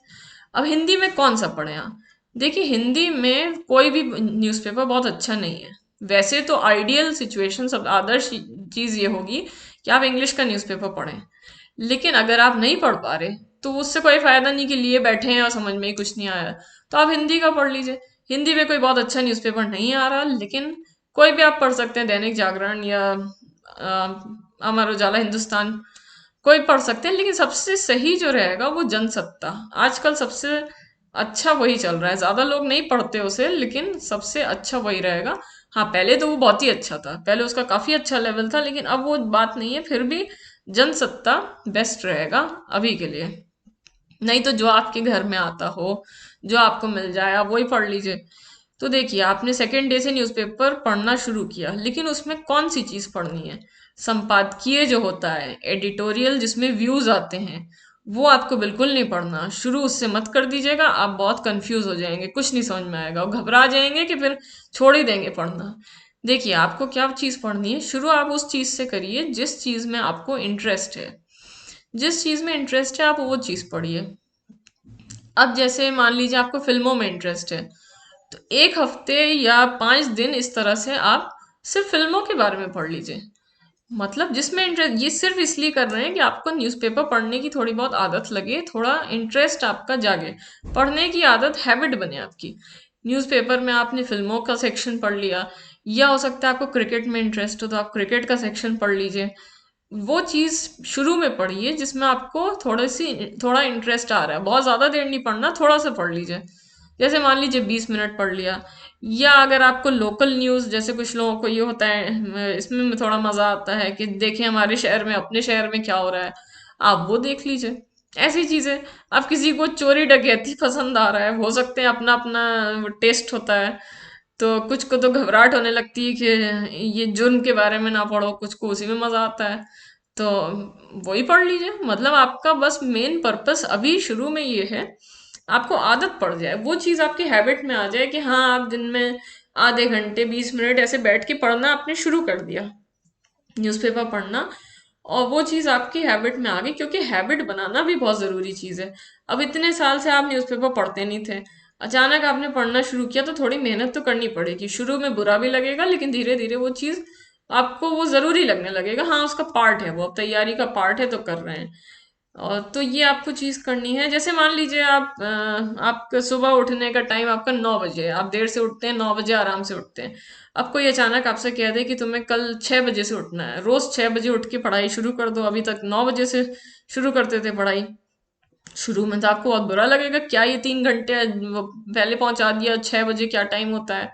अब हिंदी में कौन सा पढ़ें आप? देखिए, हिंदी में कोई भी न्यूज़पेपर बहुत अच्छा नहीं है। वैसे तो आइडियल सिचुएशन, सब आदर्श चीज़ ये होगी कि आप इंग्लिश का न्यूज़पेपर पढ़ें, लेकिन अगर आप नहीं पढ़ पा रहे तो उससे कोई फायदा नहीं कि लिए बैठे हैं और समझ में ही कुछ नहीं आया। तो आप हिंदी का पढ़ लीजिए। हिंदी में कोई बहुत अच्छा न्यूज़पेपर नहीं आ रहा, लेकिन कोई भी आप पढ़ सकते हैं, दैनिक जागरण या अमर उजाला, हिंदुस्तान, कोई पढ़ सकते हैं। लेकिन सबसे सही जो रहेगा वो जनसत्ता, आजकल सबसे अच्छा वही चल रहा है। ज्यादा लोग नहीं पढ़ते उसे, लेकिन सबसे अच्छा वही रहेगा। हाँ, पहले तो वो बहुत ही अच्छा था, पहले उसका काफी अच्छा लेवल था, लेकिन अब वो बात नहीं है। फिर भी जनसत्ता बेस्ट रहेगा अभी के लिए। नहीं तो जो आपके घर में आता हो, जो आपको मिल जाए, आप वही पढ़ लीजिए। तो देखिए, आपने सेकेंड डे से न्यूज़पेपर पढ़ना शुरू किया, लेकिन उसमें कौन सी चीज पढ़नी है? संपादकीय जो होता है, एडिटोरियल जिसमें व्यूज आते हैं, वो आपको बिल्कुल नहीं पढ़ना। शुरू उससे मत कर दीजिएगा, आप बहुत कंफ्यूज हो जाएंगे, कुछ नहीं समझ में आएगा और घबरा जाएंगे कि फिर छोड़ ही देंगे पढ़ना। देखिए, आपको क्या चीज पढ़नी है, शुरू आप उस चीज से करिए जिस चीज में आपको इंटरेस्ट है। जिस चीज में इंटरेस्ट है आप वो चीज पढ़िए। अब जैसे मान लीजिए आपको फिल्मों में इंटरेस्ट है, तो एक हफ्ते या 5 दिन इस तरह से आप सिर्फ फिल्मों के बारे में पढ़ लीजिए। मतलब जिसमें इंटरेस्ट, ये सिर्फ इसलिए कर रहे हैं कि आपको न्यूज़पेपर पढ़ने की थोड़ी बहुत आदत लगे, थोड़ा इंटरेस्ट आपका जागे, पढ़ने की आदत हैबिट बने आपकी। न्यूज़पेपर में आपने फिल्मों का सेक्शन पढ़ लिया, या हो सकता है आपको क्रिकेट में इंटरेस्ट हो तो आप क्रिकेट का सेक्शन पढ़ लीजिए। वो चीज शुरू में पढ़िए जिसमें आपको थोड़ा इंटरेस्ट आ रहा है। बहुत ज्यादा देर नहीं पढ़ना, थोड़ा सा पढ़ लीजिए। जैसे मान लीजिए 20 मिनट पढ़ लिया। या अगर आपको लोकल न्यूज, जैसे कुछ लोगों को ये होता है, इसमें थोड़ा मजा आता है कि देखें हमारे शहर में, अपने शहर में क्या हो रहा है, आप वो देख लीजिए। ऐसी चीजें। अब किसी को चोरी डकैती पसंद आ रहा है, हो सकते हैं, अपना अपना टेस्ट होता है। तो कुछ को तो घबराहट होने लगती है कि ये जुर्म के बारे में ना पढ़ो, कुछ को उसी में मजा आता है। तो वही पढ़ लीजिए। मतलब आपका बस मेन पर्पस अभी शुरू में ये है, आपको आदत पड़ जाए, वो चीज आपकी हैबिट में आ जाए कि हाँ, आप दिन में आधे घंटे 20 मिनट ऐसे बैठ के पढ़ना आपने शुरू कर दिया, न्यूज़पेपर पढ़ना। और वो चीज़ आपकी हैबिट में आ गई, क्योंकि हैबिट बनाना भी बहुत ज़रूरी चीज़ है। अब इतने साल से आप न्यूज़पेपर पढ़ते नहीं थे, अचानक आपने पढ़ना शुरू किया, तो थोड़ी मेहनत तो करनी पड़ेगी। शुरू में बुरा भी लगेगा, लेकिन धीरे धीरे वो चीज़ आपको वो ज़रूरी लगने लगेगा। हाँ, उसका पार्ट है वो, अब तैयारी का पार्ट है तो कर रहे हैं। और तो ये आपको चीज करनी है। जैसे मान लीजिए आपका सुबह उठने का टाइम आपका 9 बजे है, आप देर से उठते हैं, 9 बजे आराम से उठते हैं। अब कोई अचानक आपसे कह दे कि तुम्हें कल 6 बजे से उठना है, रोज 6 बजे उठ के पढ़ाई शुरू कर दो, अभी तक 9 बजे से शुरू करते थे पढ़ाई। शुरू में तो आपको बहुत बुरा लगेगा, क्या ये 3 घंटे वो पहले पहुंचा दिया, 6 बजे क्या टाइम होता है।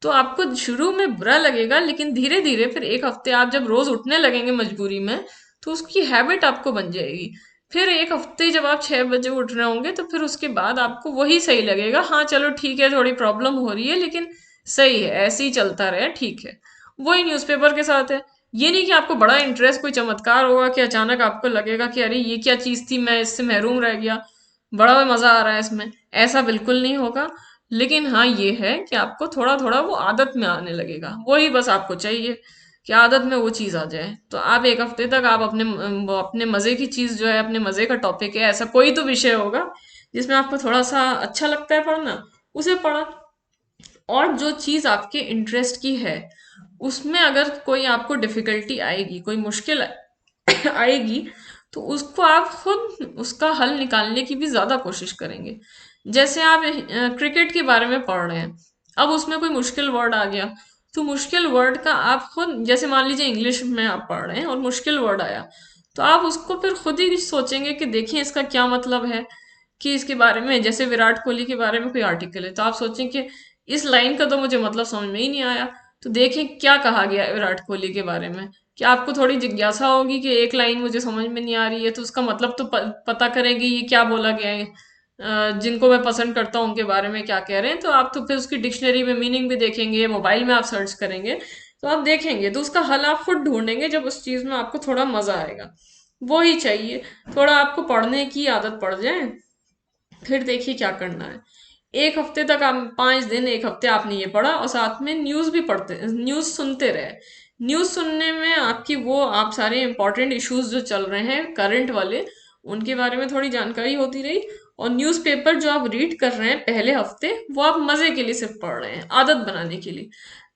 तो आपको शुरू में बुरा लगेगा, लेकिन धीरे धीरे फिर एक हफ्ते आप जब रोज उठने लगेंगे मजबूरी में, तो उसकी हैबिट आपको बन जाएगी। फिर एक हफ्ते जब आप 6 बजे उठ रहे होंगे, तो फिर उसके बाद आपको वही सही लगेगा। हाँ, चलो ठीक है, थोड़ी प्रॉब्लम हो रही है, लेकिन सही है, ऐसे ही चलता रहे, ठीक है। वही न्यूज़पेपर के साथ है। ये नहीं कि आपको बड़ा इंटरेस्ट, कोई चमत्कार होगा कि अचानक आपको लगेगा कि अरे ये क्या चीज थी, मैं इससे महरूम रह गया, बड़ा मजा आ रहा है इसमें। ऐसा बिल्कुल नहीं होगा। लेकिन हाँ, ये है कि आपको थोड़ा थोड़ा वो आदत में आने लगेगा, वही बस आपको चाहिए कि आदत में वो चीज आ जाए। तो आप एक हफ्ते तक आप वो अपने मजे की चीज जो है, अपने मजे का टॉपिक है, ऐसा कोई तो विषय होगा जिसमें आपको थोड़ा सा अच्छा लगता है पढ़ना, उसे पढ़ा। और जो चीज आपके इंटरेस्ट की है, उसमें अगर कोई आपको डिफिकल्टी आएगी, कोई मुश्किल आएगी, तो उसको आप खुद उसका हल निकालने की भी ज्यादा कोशिश करेंगे। जैसे आप क्रिकेट के बारे में पढ़ रहे हैं, अब उसमें कोई मुश्किल वर्ड आ गया, तो मुश्किल वर्ड का आप खुद, जैसे मान लीजिए इंग्लिश में आप पढ़ रहे हैं और मुश्किल वर्ड आया, तो आप उसको फिर खुद ही सोचेंगे कि देखिए इसका क्या मतलब है। कि इसके बारे में, जैसे विराट कोहली के बारे में कोई आर्टिकल है, तो आप सोचें कि इस लाइन का तो मुझे मतलब समझ में ही नहीं आया, तो देखें क्या कहा गया है विराट कोहली के बारे में। कि आपको थोड़ी जिज्ञासा होगी कि एक लाइन मुझे समझ में नहीं आ रही है, तो उसका मतलब तो पता करेंगे ये क्या बोला गया है। जिनको मैं पसंद करता हूँ उनके बारे में क्या कह रहे हैं, तो आप तो फिर उसकी डिक्शनरी में मीनिंग भी देखेंगे, मोबाइल में आप सर्च करेंगे तो आप देखेंगे तो उसका हल आप खुद ढूंढेंगे जब उस चीज में आपको थोड़ा मजा आएगा। वो ही चाहिए, थोड़ा आपको पढ़ने की आदत पड़ जाए। फिर देखिए क्या करना है। एक हफ्ते तक आप 5 दिन, एक हफ्ते आपने ये पढ़ा और साथ में न्यूज भी पढ़ते, न्यूज सुनते रहे। न्यूज सुनने में आपकी वो आप सारे इंपॉर्टेंट इश्यूज जो चल रहे हैं करंट वाले, उनके बारे में थोड़ी जानकारी होती रही। और न्यूज़पेपर जो आप रीड कर रहे हैं पहले हफ्ते, वो आप मजे के लिए सिर्फ पढ़ रहे हैं, आदत बनाने के लिए।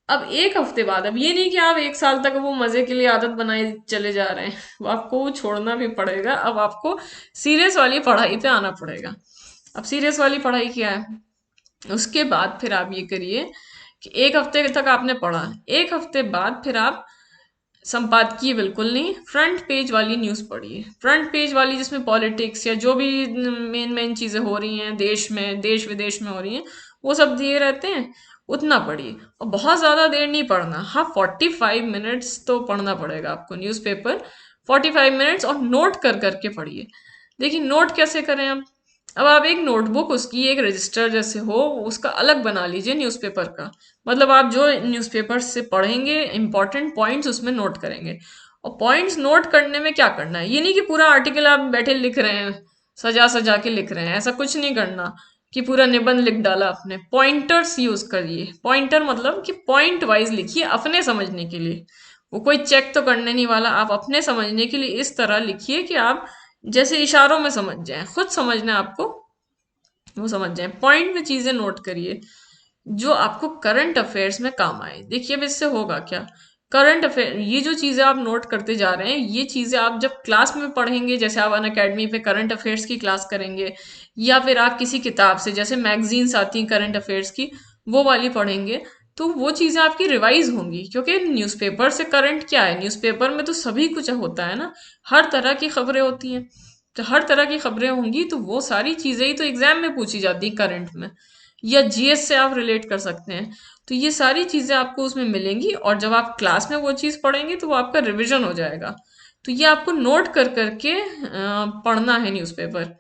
अब एक हफ्ते बाद, अब ये नहीं कि आप 1 साल तक वो मजे के लिए आदत बनाए चले जा रहे हैं, वो आपको वो छोड़ना भी पड़ेगा। अब आपको सीरियस वाली पढ़ाई पे आना पड़ेगा। अब सीरियस वाली पढ़ाई क्या है? उसके बाद फिर आप ये करिए कि एक हफ्ते तक आपने पढ़ा, एक हफ्ते बाद फिर आप संपादकीय बिल्कुल नहीं, फ्रंट पेज वाली न्यूज़ पढ़िए। फ्रंट पेज वाली जिसमें पॉलिटिक्स या जो भी मेन मेन चीज़ें हो रही हैं देश में, देश विदेश में हो रही हैं, वो सब दिए रहते हैं, उतना पढ़िए। और बहुत ज़्यादा देर नहीं पढ़ना, हाँ 45 मिनट्स तो पढ़ना पड़ेगा आपको न्यूज़पेपर। 45 मिनट्स, और नोट कर करके पढ़िए। देखिए नोट कैसे करें अब आप एक नोटबुक, उसकी एक रजिस्टर जैसे हो उसका अलग बना लीजिए न्यूज़पेपर का। मतलब आप जो न्यूज़पेपर से पढ़ेंगे इंपॉर्टेंट पॉइंट्स उसमें नोट करेंगे। और पॉइंट्स नोट करने में क्या करना है, ये नहीं कि पूरा आर्टिकल आप बैठे लिख रहे हैं, सजा सजा के लिख रहे हैं, ऐसा कुछ नहीं करना कि पूरा निबंध लिख डाला आपने। पॉइंटर्स यूज करिए। पॉइंटर मतलब कि पॉइंट वाइज लिखिए अपने समझने के लिए। वो कोई चेक तो करने नहीं वाला, आप अपने समझने के लिए इस तरह लिखिए कि आप जैसे इशारों में समझ जाएं, खुद समझना है आपको, वो समझ जाएं। पॉइंट में चीजें नोट करिए जो आपको करंट अफेयर्स में काम आए। देखिए अब इससे होगा क्या, करंट अफेयर, ये जो चीजें आप नोट करते जा रहे हैं, ये चीजें आप जब क्लास में पढ़ेंगे, जैसे आप अन अकेडमी पे करंट अफेयर्स की क्लास करेंगे, या फिर आप किसी किताब से, जैसे मैगजीन्स आती हैं करंट अफेयर्स की, वो वाली पढ़ेंगे, तो वो चीजें आपकी रिवाइज होंगी। क्योंकि न्यूज़पेपर से करंट क्या है, न्यूज़पेपर में तो सभी कुछ होता है ना, हर तरह की खबरें होती हैं। तो हर तरह की खबरें होंगी, तो वो सारी चीजें ही तो एग्जाम में पूछी जाती हैं करंट में, या जीएस से आप रिलेट कर सकते हैं। तो ये सारी चीजें आपको उसमें मिलेंगी, और जब आप क्लास में वो चीज पढ़ेंगे तो वो आपका रिवीजन हो जाएगा। तो ये आपको नोट कर करके पढ़ना है न्यूज़पेपर।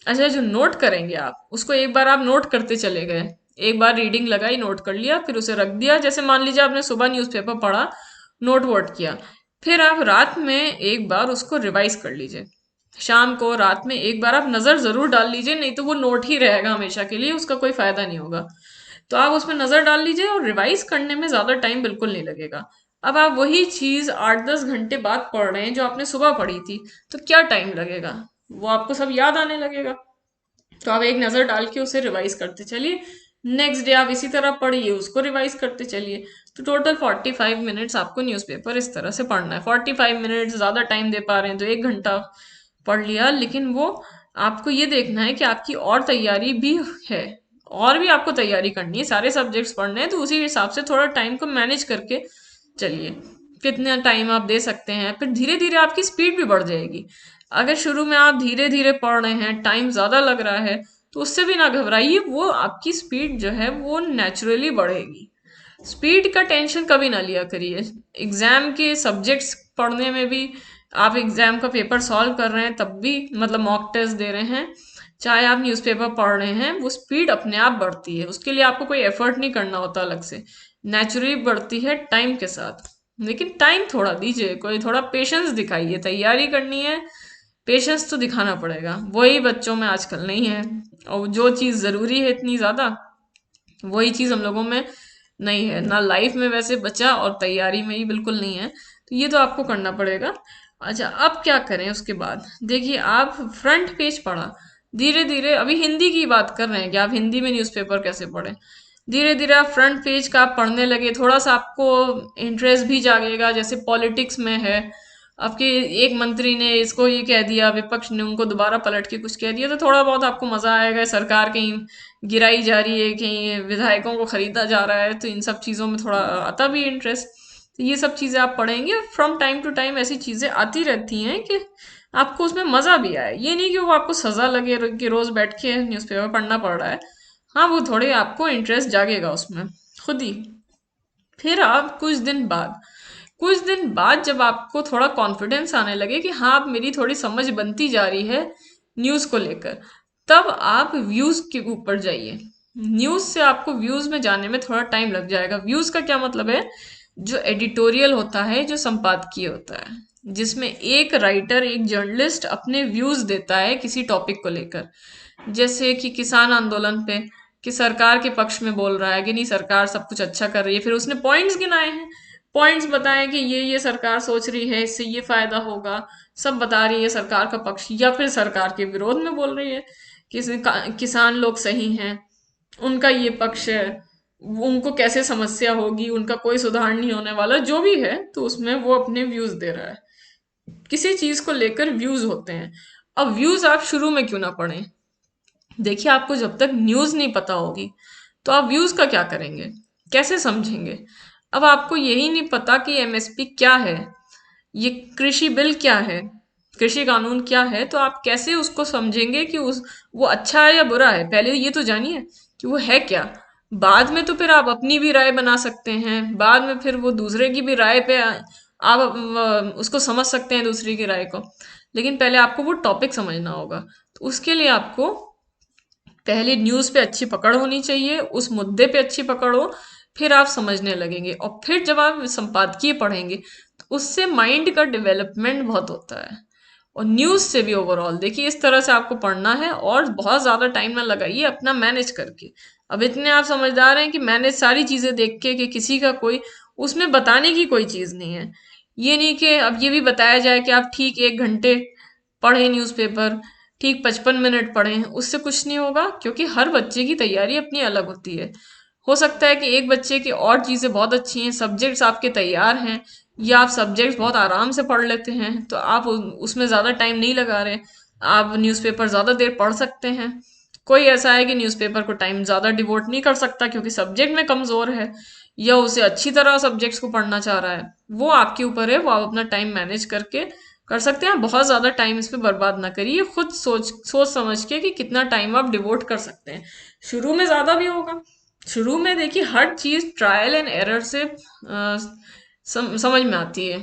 अच्छा, जो नोट करेंगे आप उसको एक बार आप नोट करते चले गए, एक बार रीडिंग लगाई, नोट कर लिया, फिर उसे रख दिया। जैसे मान लीजिए आपने सुबह न्यूज़पेपर पढ़ा, नोट वोट किया, फिर आप रात में एक बार उसको रिवाइज कर लीजिए। शाम को, रात में एक बार आप नजर जरूर डाल लीजिए, नहीं तो वो नोट ही रहेगा हमेशा के लिए, उसका कोई फायदा नहीं होगा। तो आप उसमें नजर डाल लीजिए, और रिवाइज करने में ज्यादा टाइम बिल्कुल नहीं लगेगा। अब आप वही चीज 8-10 घंटे बाद पढ़ रहे हैं जो आपने सुबह पढ़ी थी, तो क्या टाइम लगेगा, वो आपको सब याद आने लगेगा। तो आप एक नजर डाल के उसे रिवाइज करते चलिए। नेक्स्ट डे आप इसी तरह पढ़िए, उसको रिवाइज करते चलिए। तो टोटल 45 मिनट्स आपको न्यूज़पेपर इस तरह से पढ़ना है। 45 मिनट्स ज्यादा टाइम दे पा रहे हैं तो 1 घंटा पढ़ लिया, लेकिन वो आपको ये देखना है कि आपकी और तैयारी भी है, और भी आपको तैयारी करनी है, सारे सब्जेक्ट्स पढ़ने हैं, तो उसी हिसाब से थोड़ा टाइम को मैनेज करके चलिए। कितना टाइम आप दे सकते हैं, फिर धीरे धीरे आपकी स्पीड भी बढ़ जाएगी। अगर शुरू में आप धीरे धीरे पढ़ रहे हैं, टाइम ज्यादा लग रहा है, तो उससे भी ना घबराइए, वो आपकी स्पीड जो है वो नेचुरली बढ़ेगी। स्पीड का टेंशन कभी ना लिया करिए। एग्जाम के सब्जेक्ट्स पढ़ने में भी, आप एग्जाम का पेपर सॉल्व कर रहे हैं तब भी, मतलब मॉक टेस्ट दे रहे हैं, चाहे आप न्यूज़पेपर पढ़ रहे हैं, वो स्पीड अपने आप बढ़ती है। उसके लिए आपको कोई एफर्ट नहीं करना होता अलग से, नेचुरली बढ़ती है टाइम के साथ। लेकिन टाइम थोड़ा दीजिए, कोई थोड़ा पेशेंस दिखाइए, तैयारी करनी है, पेशेंस तो दिखाना पड़ेगा, वही बच्चों में आजकल नहीं है। और जो चीज़ ज़रूरी है इतनी ज़्यादा, वही चीज़ हम लोगों में नहीं है, ना लाइफ में वैसे बचा, और तैयारी में ही बिल्कुल नहीं है। तो ये तो आपको करना पड़ेगा। अच्छा, अब क्या करें उसके बाद? देखिए आप फ्रंट पेज पढ़ा, धीरे धीरे, अभी हिंदी की बात कर रहे हैं कि आप हिंदी में न्यूज़पेपर कैसे पढ़ें। धीरे धीरे आप फ्रंट पेज का आप पढ़ने लगे, थोड़ा सा आपको इंटरेस्ट भी जागेगा। जैसे पॉलिटिक्स में है, आपके एक मंत्री ने इसको ये कह दिया, विपक्ष ने उनको दोबारा पलट के कुछ कह दिया, तो थोड़ा बहुत आपको मजा आएगा। सरकार कहीं गिराई जा रही है, कहीं विधायकों को खरीदा जा रहा है, तो इन सब चीज़ों में थोड़ा आता भी इंटरेस्ट। तो ये सब चीज़ें आप पढ़ेंगे, फ्रॉम टाइम टू टाइम ऐसी चीज़ें आती रहती हैं कि आपको उसमें मज़ा भी आए। ये नहीं कि वो आपको सज़ा लगे कि रोज़ बैठ के न्यूज़पेपर पढ़ना पड़ रहा है। हाँ, वो थोड़े आपको इंटरेस्ट जागेगा उसमें खुद ही। फिर आप कुछ दिन बाद जब आपको थोड़ा कॉन्फिडेंस आने लगे कि हाँ अब मेरी थोड़ी समझ बनती जा रही है न्यूज़ को लेकर, तब आप व्यूज़ के ऊपर जाइए। न्यूज़ से आपको व्यूज़ में जाने में थोड़ा टाइम लग जाएगा। व्यूज़ का क्या मतलब है? जो एडिटोरियल होता है, जो संपादकीय होता है, जिसमें एक राइटर, एक जर्नलिस्ट अपने व्यूज देता है किसी टॉपिक को लेकर। जैसे कि किसान आंदोलन पे, कि सरकार के पक्ष में बोल रहा है कि नहीं सरकार सब कुछ अच्छा कर रही है, फिर उसने पॉइंट्स गिनाए हैं, पॉइंट्स बताए कि ये सरकार सोच रही है, इससे ये फायदा होगा, सब बता रही है सरकार का पक्ष, या फिर सरकार के विरोध में बोल रही है कि किसान लोग सही हैं, उनका ये पक्ष है, उनको कैसे समस्या होगी, उनका कोई सुधार नहीं होने वाला, जो भी है, तो उसमें वो अपने व्यूज दे रहा है। किसी चीज को लेकर व्यूज होते हैं। अब व्यूज आप शुरू में क्यों ना पढ़ें? देखिए, आपको जब तक न्यूज नहीं पता होगी तो आप व्यूज का क्या करेंगे, कैसे समझेंगे? अब आपको यही नहीं पता कि एमएसपी क्या है, ये कृषि बिल क्या है, कृषि कानून क्या है, तो आप कैसे उसको समझेंगे कि उस वो अच्छा है या बुरा है? पहले ये तो जानिए कि वो है क्या। बाद में तो फिर आप अपनी भी राय बना सकते हैं, बाद में फिर वो दूसरे की भी राय पे आप उसको समझ सकते हैं, दूसरे की राय को। लेकिन पहले आपको वो टॉपिक समझना होगा। तो उसके लिए आपको पहले न्यूज़ पे अच्छी पकड़ होनी चाहिए, उस मुद्दे पे अच्छी पकड़ हो, फिर आप समझने लगेंगे। और फिर जब आप संपादकीय पढ़ेंगे तो उससे माइंड का डेवलपमेंट बहुत होता है। और न्यूज़ से भी ओवरऑल देखिए, इस तरह से आपको पढ़ना है, और बहुत ज़्यादा टाइम ना लगाइए, अपना मैनेज करके। अब इतने आप समझदार हैं कि मैनेज सारी चीज़ें देख के, कि किसी का कोई उसमें बताने की कोई चीज़ नहीं है। ये नहीं कि अब ये भी बताया जाए कि आप ठीक 1 घंटे पढ़ें न्यूज़पेपर, ठीक 55 मिनट पढ़ें, उससे कुछ नहीं होगा, क्योंकि हर बच्चे की तैयारी अपनी अलग होती है। हो सकता है कि एक बच्चे की और चीज़ें बहुत अच्छी हैं, सब्जेक्ट्स आपके तैयार हैं, या आप सब्जेक्ट्स बहुत आराम से पढ़ लेते हैं, तो आप उसमें ज़्यादा टाइम नहीं लगा रहे, आप न्यूज़पेपर ज़्यादा देर पढ़ सकते हैं। कोई ऐसा है कि न्यूज़पेपर को टाइम ज़्यादा डिवोट नहीं कर सकता क्योंकि सब्जेक्ट में कमज़ोर है, या उसे अच्छी तरह सब्जेक्ट्स को पढ़ना चाह रहा है। वो आपके ऊपर है, वो आप अपना टाइम मैनेज करके कर सकते हैं। बहुत ज़्यादा टाइम इस पे बर्बाद ना करिए, खुद सोच सोच समझ के कि कितना टाइम आप डिवोट कर सकते हैं। शुरू में ज़्यादा भी होगा। शुरू में देखिए, हर चीज़ ट्रायल एंड एरर से समझ में आती है।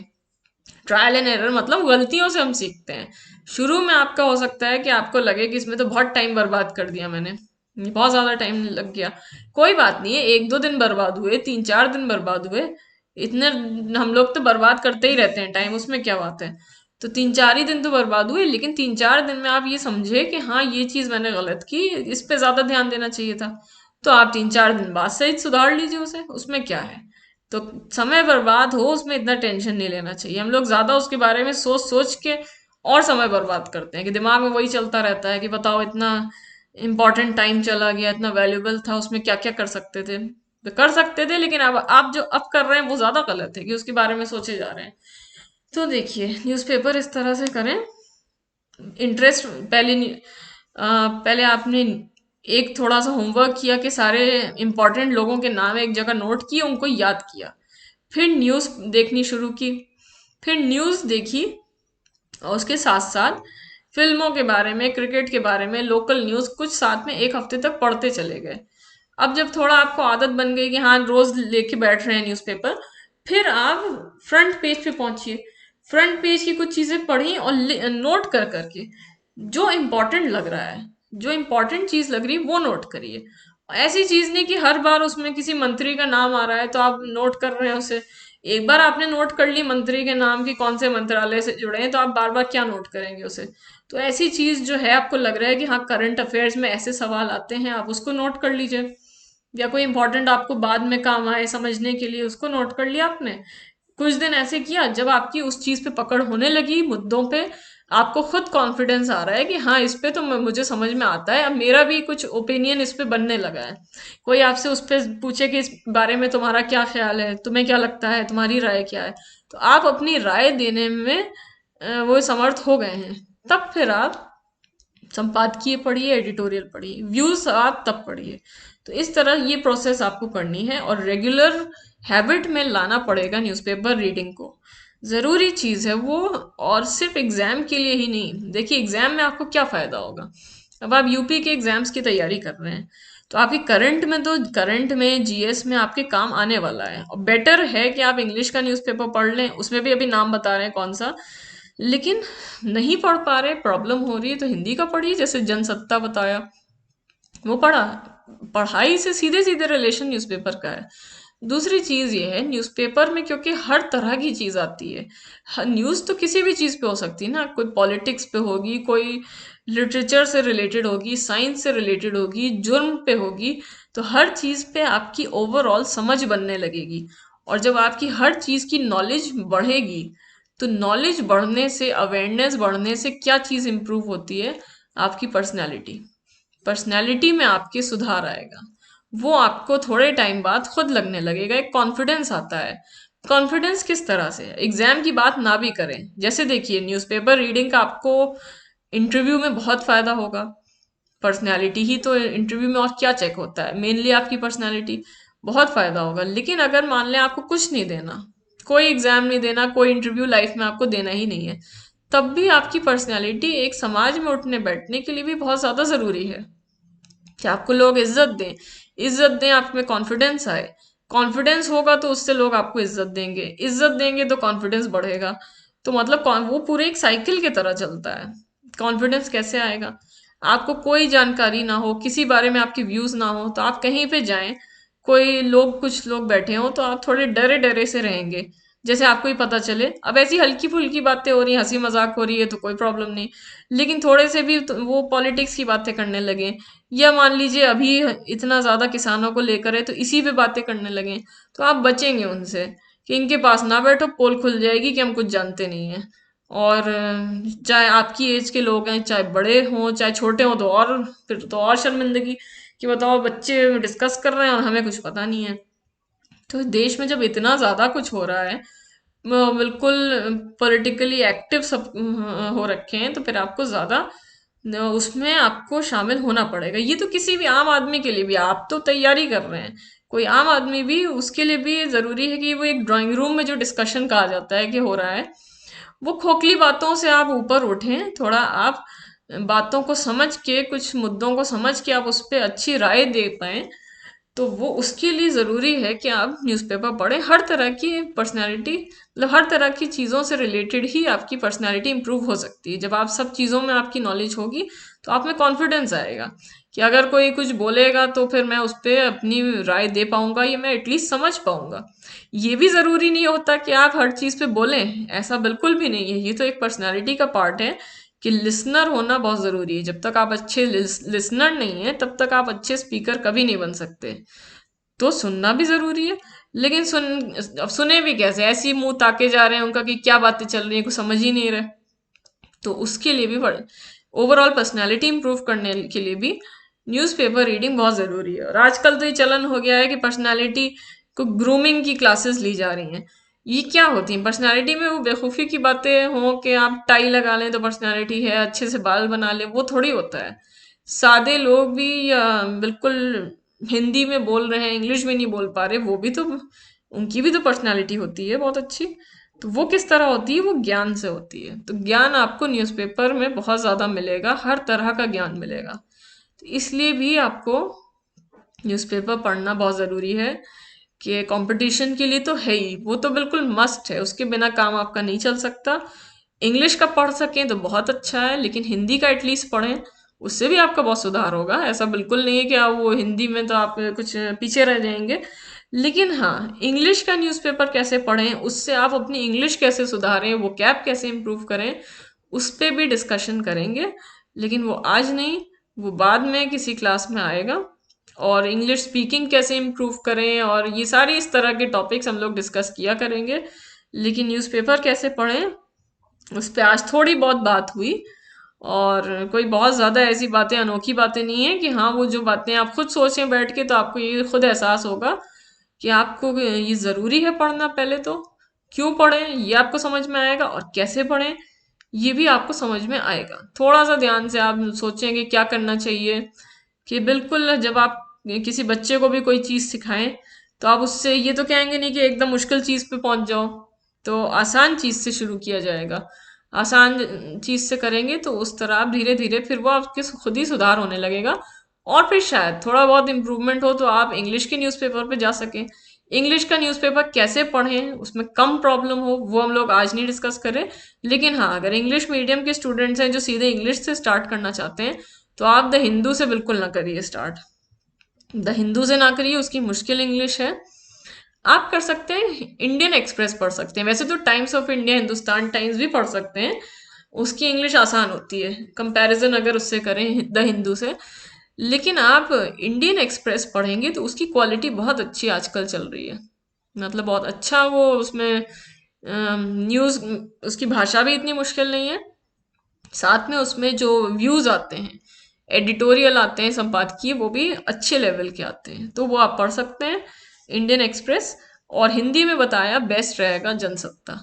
ट्रायल एंड एरर मतलब गलतियों से हम सीखते हैं। शुरू में आपका हो सकता है कि आपको लगे कि इसमें तो बहुत टाइम बर्बाद कर दिया मैंने, बहुत ज्यादा टाइम लग गया। कोई बात नहीं है, 1-2 दिन बर्बाद हुए, 3-4 दिन बर्बाद हुए, इतने हम लोग तो बर्बाद करते ही रहते हैं टाइम, उसमें क्या बात है। तो 3-4 ही दिन तो बर्बाद हुए, लेकिन 3-4 दिन में आप ये समझे कि हाँ, ये चीज मैंने गलत की, इस पे ज्यादा ध्यान देना चाहिए था। तो आप 3-4 दिन बाद सही सुधार लीजिए उसे, उसमें क्या है। तो समय बर्बाद हो उसमें इतना टेंशन नहीं लेना चाहिए। हम लोग ज्यादा उसके बारे में सोच सोच के और समय बर्बाद करते हैं, कि दिमाग में वही चलता रहता है कि बताओ, इतना इम्पोर्टेंट टाइम चला गया, इतना वैल्यूबल था, उसमें क्या क्या कर सकते थे। तो कर सकते थे, लेकिन अब आप जो अब कर रहे हैं वो ज्यादा गलत है, कि उसके बारे में सोचे जा रहे हैं। तो देखिए, न्यूज़पेपर इस तरह से करें। इंटरेस्ट पहले आपने एक थोड़ा सा होमवर्क किया कि सारे इंपॉर्टेंट लोगों के नाम एक जगह नोट किए, उनको याद किया। फिर न्यूज़ देखनी शुरू की, फिर न्यूज़ देखी, और उसके साथ साथ फिल्मों के बारे में, क्रिकेट के बारे में, लोकल न्यूज़ कुछ साथ में 1 हफ्ते तक पढ़ते चले गए। अब जब थोड़ा आपको आदत बन गई कि हाँ, रोज लेके बैठ रहे हैं न्यूज़पेपर, फिर आप फ्रंट पेज पे पहुंचिए। फ्रंट पेज की कुछ चीजें पढ़ी और नोट कर करके, जो इम्पोर्टेंट लग रहा है, जो इम्पोर्टेंट चीज लग रही है वो नोट करिए। ऐसी चीज नहीं कि हर बार उसमें किसी मंत्री का नाम आ रहा है तो आप नोट कर रहे हैं उसे। एक बार आपने नोट कर ली मंत्री के नाम की, कौन से मंत्रालय से जुड़े हैं, तो आप बार बार क्या नोट करेंगे उसे। तो ऐसी चीज जो है, आपको लग रहा है कि हाँ, करंट अफेयर्स में ऐसे सवाल आते हैं, आप उसको नोट कर लीजिए। या कोई इंपॉर्टेंट आपको बाद में काम आए समझने के लिए, उसको नोट कर लिया आपने। कुछ दिन ऐसे किया, जब आपकी उस चीज पे पकड़ होने लगी, मुद्दों पे आपको खुद कॉन्फिडेंस आ रहा है कि हाँ, इस पे तो मुझे समझ में आता है, अब मेरा भी कुछ ओपिनियन इस पे बनने लगा है। कोई आपसे उस पे पूछे कि इस बारे में तुम्हारा क्या ख्याल है, तुम्हें क्या लगता है, तुम्हारी राय क्या है, तो आप अपनी राय देने में वो समर्थ हो गए हैं। तब फिर आप संपादकीय पढ़िए, एडिटोरियल पढ़िए, व्यूज आप तब पढ़िए। तो इस तरह ये प्रोसेस आपको करनी है, और रेगुलर हैबिट में लाना पड़ेगा न्यूज़पेपर रीडिंग को। जरूरी चीज है वो, और सिर्फ एग्जाम के लिए ही नहीं। देखिए, एग्जाम में आपको क्या फायदा होगा? अब आप यूपी के एग्जाम्स की तैयारी कर रहे हैं, तो आपकी करंट में, जीएस में आपके काम आने वाला है। और बेटर है कि आप इंग्लिश का न्यूज़पेपर पढ़ लें, उसमें भी अभी नाम बता रहे हैं कौन सा। लेकिन नहीं पढ़ पा रहे, प्रॉब्लम हो रही है, तो हिंदी का पढ़िए, जैसे जनसत्ता बताया, वो पढ़ा। पढ़ाई से सीधे सीधे रिलेशन न्यूज़पेपर का है। दूसरी चीज ये है न्यूज़पेपर में, क्योंकि हर तरह की चीज आती है। न्यूज तो किसी भी चीज पे हो सकती है ना, कोई पॉलिटिक्स पे होगी, कोई लिटरेचर से रिलेटेड होगी, साइंस से रिलेटेड होगी, जुर्म पे होगी। तो हर चीज पे आपकी ओवरऑल समझ बनने लगेगी। और जब आपकी हर चीज की नॉलेज बढ़ेगी, तो नॉलेज बढ़ने से, अवेयरनेस बढ़ने से क्या चीज इंप्रूव होती है? आपकी पर्सनैलिटी। पर्सनैलिटी में आपके सुधार आएगा। वो आपको थोड़े टाइम बाद खुद लगने लगेगा, एक कॉन्फिडेंस आता है। कॉन्फिडेंस किस तरह से? एग्जाम की बात ना भी करें, जैसे देखिए न्यूज़पेपर रीडिंग का आपको इंटरव्यू में बहुत फायदा होगा। पर्सनैलिटी ही तो इंटरव्यू में, और क्या चेक होता है? मेनली आपकी पर्सनैलिटी। बहुत फायदा होगा। लेकिन अगर मान लें आपको कुछ नहीं देना, कोई एग्जाम नहीं देना, कोई इंटरव्यू लाइफ में आपको देना ही नहीं है, तब भी आपकी पर्सनैलिटी एक समाज में उठने बैठने के लिए भी बहुत ज्यादा जरूरी है। कि आपको लोग इज्जत दें, इज्जत दें, आप में कॉन्फिडेंस आए। कॉन्फिडेंस होगा तो उससे लोग आपको इज्जत देंगे, इज्जत देंगे तो कॉन्फिडेंस बढ़ेगा। तो मतलब वो पूरे एक साइकिल की तरह चलता है। कॉन्फिडेंस कैसे आएगा? आपको कोई जानकारी ना हो, किसी बारे में आपके व्यूज ना हो, तो आप कहीं पे जाएं, कोई लोग, कुछ लोग बैठे हो, तो आप थोड़े डरे डरे से रहेंगे। जैसे आपको ही पता चले, अब ऐसी हल्की फुल्की बातें हो रही हैं, हंसी मजाक हो रही है, तो कोई प्रॉब्लम नहीं। लेकिन थोड़े से भी वो पॉलिटिक्स की बातें करने लगे, या मान लीजिए अभी इतना ज्यादा किसानों को लेकर है, तो इसी पे बातें करने लगे, तो आप बचेंगे उनसे। कि इनके पास ना बैठो, पोल खुल जाएगी कि हम कुछ जानते नहीं है। और चाहे आपकी एज के लोग हैं, चाहे बड़े हों, चाहे छोटे हों, तो और फिर तो और शर्मिंदगी, कि बताओ बच्चे डिस्कस कर रहे हैं और हमें कुछ पता नहीं है। तो देश में जब इतना ज्यादा कुछ हो रहा है, बिल्कुल पॉलिटिकली एक्टिव सब हो रखे हैं, तो फिर आपको ज्यादा उसमें आपको शामिल होना पड़ेगा। ये तो किसी भी आम आदमी के लिए भी, आप तो तैयारी कर रहे हैं, कोई आम आदमी भी, उसके लिए भी जरूरी है कि वो एक ड्राइंग रूम में जो डिस्कशन कहा जाता है कि हो रहा है, वो खोखली बातों से आप ऊपर उठें थोड़ा। आप बातों को समझ के, कुछ मुद्दों को समझ के आप उस पर अच्छी राय दे पाए। तो वो उसके लिए ज़रूरी है कि आप न्यूज़पेपर पढ़ें। हर तरह की पर्सनैलिटी, मतलब हर तरह की चीज़ों से रिलेटेड ही आपकी पर्सनैलिटी इंप्रूव हो सकती है। जब आप सब चीज़ों में आपकी नॉलेज होगी, तो आप में कॉन्फिडेंस आएगा कि अगर कोई कुछ बोलेगा तो फिर मैं उस पर अपनी राय दे पाऊंगा, या मैं एटलीस्ट समझ पाऊंगा। ये भी ज़रूरी नहीं होता कि आप हर चीज़ पे बोलें, ऐसा बिल्कुल भी नहीं है। ये तो एक पर्सनैलिटी का पार्ट है कि लिसनर होना बहुत ज़रूरी है। जब तक आप अच्छे लिसनर नहीं है, तब तक आप अच्छे स्पीकर कभी नहीं बन सकते। तो सुनना भी ज़रूरी है। लेकिन अब सुने भी कैसे? ऐसे ही मुंह ताके जा रहे हैं उनका कि क्या बातें चल रही है, कुछ समझ ही नहीं रहे। तो उसके लिए भी ओवरऑल पर्सनालिटी इंप्रूव करने के लिए भी न्यूज़पेपर रीडिंग बहुत ज़रूरी है। और आजकल तो ये चलन हो गया है कि पर्सनालिटी को ग्रूमिंग की क्लासेस ली जा रही हैं। ये क्या होती है पर्सनालिटी में? वो बेवकूफ़ी की बातें हों कि आप टाई लगा लें तो पर्सनालिटी है, अच्छे से बाल बना लें, वो थोड़ी होता है। सादे लोग भी बिल्कुल हिंदी में बोल रहे हैं, इंग्लिश में नहीं बोल पा रहे, वो भी तो, उनकी भी तो पर्सनालिटी होती है बहुत अच्छी। तो वो किस तरह होती है? वो ज्ञान से होती है। तो ज्ञान आपको न्यूज़पेपर में बहुत ज़्यादा मिलेगा, हर तरह का ज्ञान मिलेगा। तो इसलिए भी आपको न्यूज़पेपर पढ़ना बहुत ज़रूरी है। कि कंपटीशन के लिए तो है ही, वो तो बिल्कुल मस्ट है, उसके बिना काम आपका नहीं चल सकता। इंग्लिश का पढ़ सकें तो बहुत अच्छा है, लेकिन हिंदी का एटलीस्ट पढ़ें, उससे भी आपका बहुत सुधार होगा। ऐसा बिल्कुल नहीं है कि आप वो हिंदी में तो आप कुछ पीछे रह जाएंगे। लेकिन हाँ, इंग्लिश का न्यूज़पेपर कैसे पढ़ें, उससे आप अपनी इंग्लिश कैसे सुधारें, वो कैब कैसे इम्प्रूव करें, उस पर भी डिस्कशन करेंगे। लेकिन वो आज नहीं, वो बाद में किसी क्लास में आएगा। और इंग्लिश स्पीकिंग कैसे इम्प्रूव करें, और ये सारी इस तरह के टॉपिक्स हम लोग डिस्कस किया करेंगे। लेकिन न्यूज़पेपर कैसे पढ़ें, उस पर आज थोड़ी बहुत बात हुई। और कोई बहुत ज़्यादा ऐसी बातें, अनोखी बातें नहीं है कि हाँ, वो जो बातें आप खुद सोचें बैठ के, तो आपको ये खुद एहसास होगा कि आपको ये ज़रूरी है पढ़ना। पहले तो क्यों पढ़ें ये आपको समझ में आएगा, और कैसे पढ़ें ये भी आपको समझ में आएगा। थोड़ा सा ध्यान से आप सोचेंगे क्या करना चाहिए। कि बिल्कुल जब आप किसी बच्चे को भी कोई चीज़ सिखाएं, तो आप उससे ये तो कहेंगे नहीं कि एकदम मुश्किल चीज़ पे पहुंच जाओ। तो आसान चीज़ से शुरू किया जाएगा। आसान चीज़ से करेंगे तो उस तरह आप धीरे धीरे फिर वो आपके खुद ही सुधार होने लगेगा। और फिर शायद थोड़ा बहुत इम्प्रूवमेंट हो तो आप इंग्लिश के न्यूज़पेपर पे जा सकें। इंग्लिश का न्यूज़पेपर कैसे पढ़ें, उसमें कम प्रॉब्लम हो, वो हम लोग आज नहीं डिस्कस करें। लेकिन हाँ, अगर इंग्लिश मीडियम के स्टूडेंट्स हैं जो सीधे इंग्लिश से स्टार्ट करना चाहते हैं, तो आप द हिंदू से बिल्कुल ना करिए स्टार्ट। द हिंदू से ना करिए, उसकी मुश्किल इंग्लिश है। आप कर सकते हैं इंडियन एक्सप्रेस पढ़ सकते हैं, वैसे तो times of India, Hindustan times भी पढ़ सकते हैं, उसकी इंग्लिश आसान होती है कंपैरिजन अगर उससे करें द हिंदू से। लेकिन आप इंडियन एक्सप्रेस पढ़ेंगे तो उसकी क्वालिटी बहुत अच्छी आजकल चल रही है, मतलब बहुत अच्छा वो उसमें न्यूज़, उसकी भाषा भी इतनी मुश्किल नहीं है, साथ में उसमें जो व्यूज आते हैं, एडिटोरियल आते हैं संपादकीय, वो भी अच्छे लेवल के आते हैं, तो वो आप पढ़ सकते हैं इंडियन एक्सप्रेस। और हिंदी में बताया बेस्ट रहेगा जनसत्ता।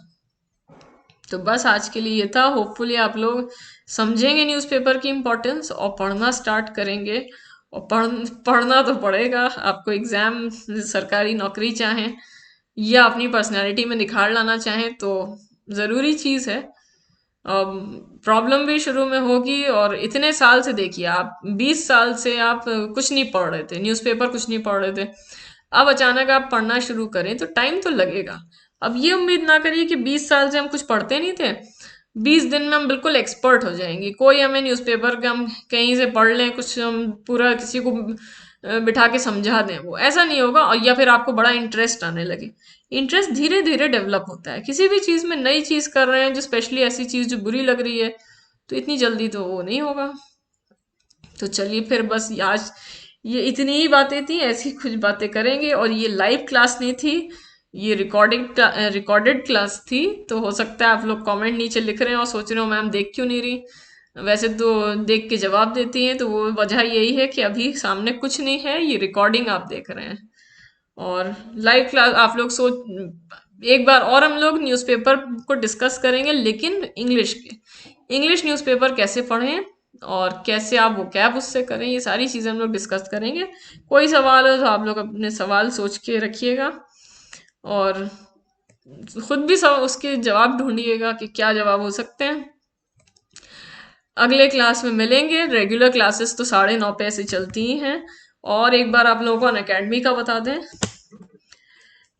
तो बस आज के लिए ये था, होपफुली आप लोग समझेंगे न्यूज़पेपर की इम्पोर्टेंस और पढ़ना स्टार्ट करेंगे। और पढ़ना तो पड़ेगा आपको, एग्जाम, सरकारी नौकरी चाहें या अपनी पर्सनैलिटी में निखार लाना चाहें तो ज़रूरी चीज़ है। प्रॉब्लम भी शुरू में होगी, और इतने साल से देखिए आप, 20 साल से आप कुछ नहीं पढ़ रहे थे, न्यूज़पेपर कुछ नहीं पढ़ रहे थे, अब अचानक आप पढ़ना शुरू करें तो टाइम तो लगेगा। अब ये उम्मीद ना करिए कि 20 साल से हम कुछ पढ़ते नहीं थे, 20 दिन में हम बिल्कुल एक्सपर्ट हो जाएंगे, कोई हमें न्यूज़पेपर का हम कहीं से पढ़ लें कुछ, हम पूरा किसी को बिठा के समझा दें, वो ऐसा नहीं होगा। और या फिर आपको बड़ा इंटरेस्ट आने लगे, इंटरेस्ट धीरे धीरे डेवलप होता है, किसी भी चीज़ में नई चीज़ कर रहे हैं जो स्पेशली ऐसी चीज़ जो बुरी लग रही है, तो इतनी जल्दी तो वो नहीं होगा। तो चलिए फिर बस आज ये इतनी ही बातें थी, ऐसी कुछ बातें करेंगे। और ये लाइव क्लास नहीं थी, ये रिकॉर्डेड क्लास थी, तो हो सकता है आप लोग कमेंट नीचे लिख रहे हो और सोच रहे हो मैम देख क्यों नहीं रही, वैसे तो देख के जवाब देती हैं, तो वो वजह यही है कि अभी सामने कुछ नहीं है, ये रिकॉर्डिंग आप देख रहे हैं। और लाइव क्लास आप लोग सोच, एक बार और हम लोग न्यूज़पेपर को डिस्कस करेंगे, लेकिन इंग्लिश के, इंग्लिश न्यूज़पेपर कैसे पढ़ें और कैसे आप वो कैब उससे करें, ये सारी चीज़ें हम लोग डिस्कस करेंगे। कोई सवाल हो तो आप लोग अपने सवाल सोच के रखिएगा, और खुद भी सब उसके जवाब ढूंढिएगा कि क्या जवाब हो सकते हैं। अगले क्लास में मिलेंगे, रेगुलर क्लासेस तो 9:30 पे ऐसे चलती ही हैं। और एक बार आप लोगों को अनअकैडमी का बता दें,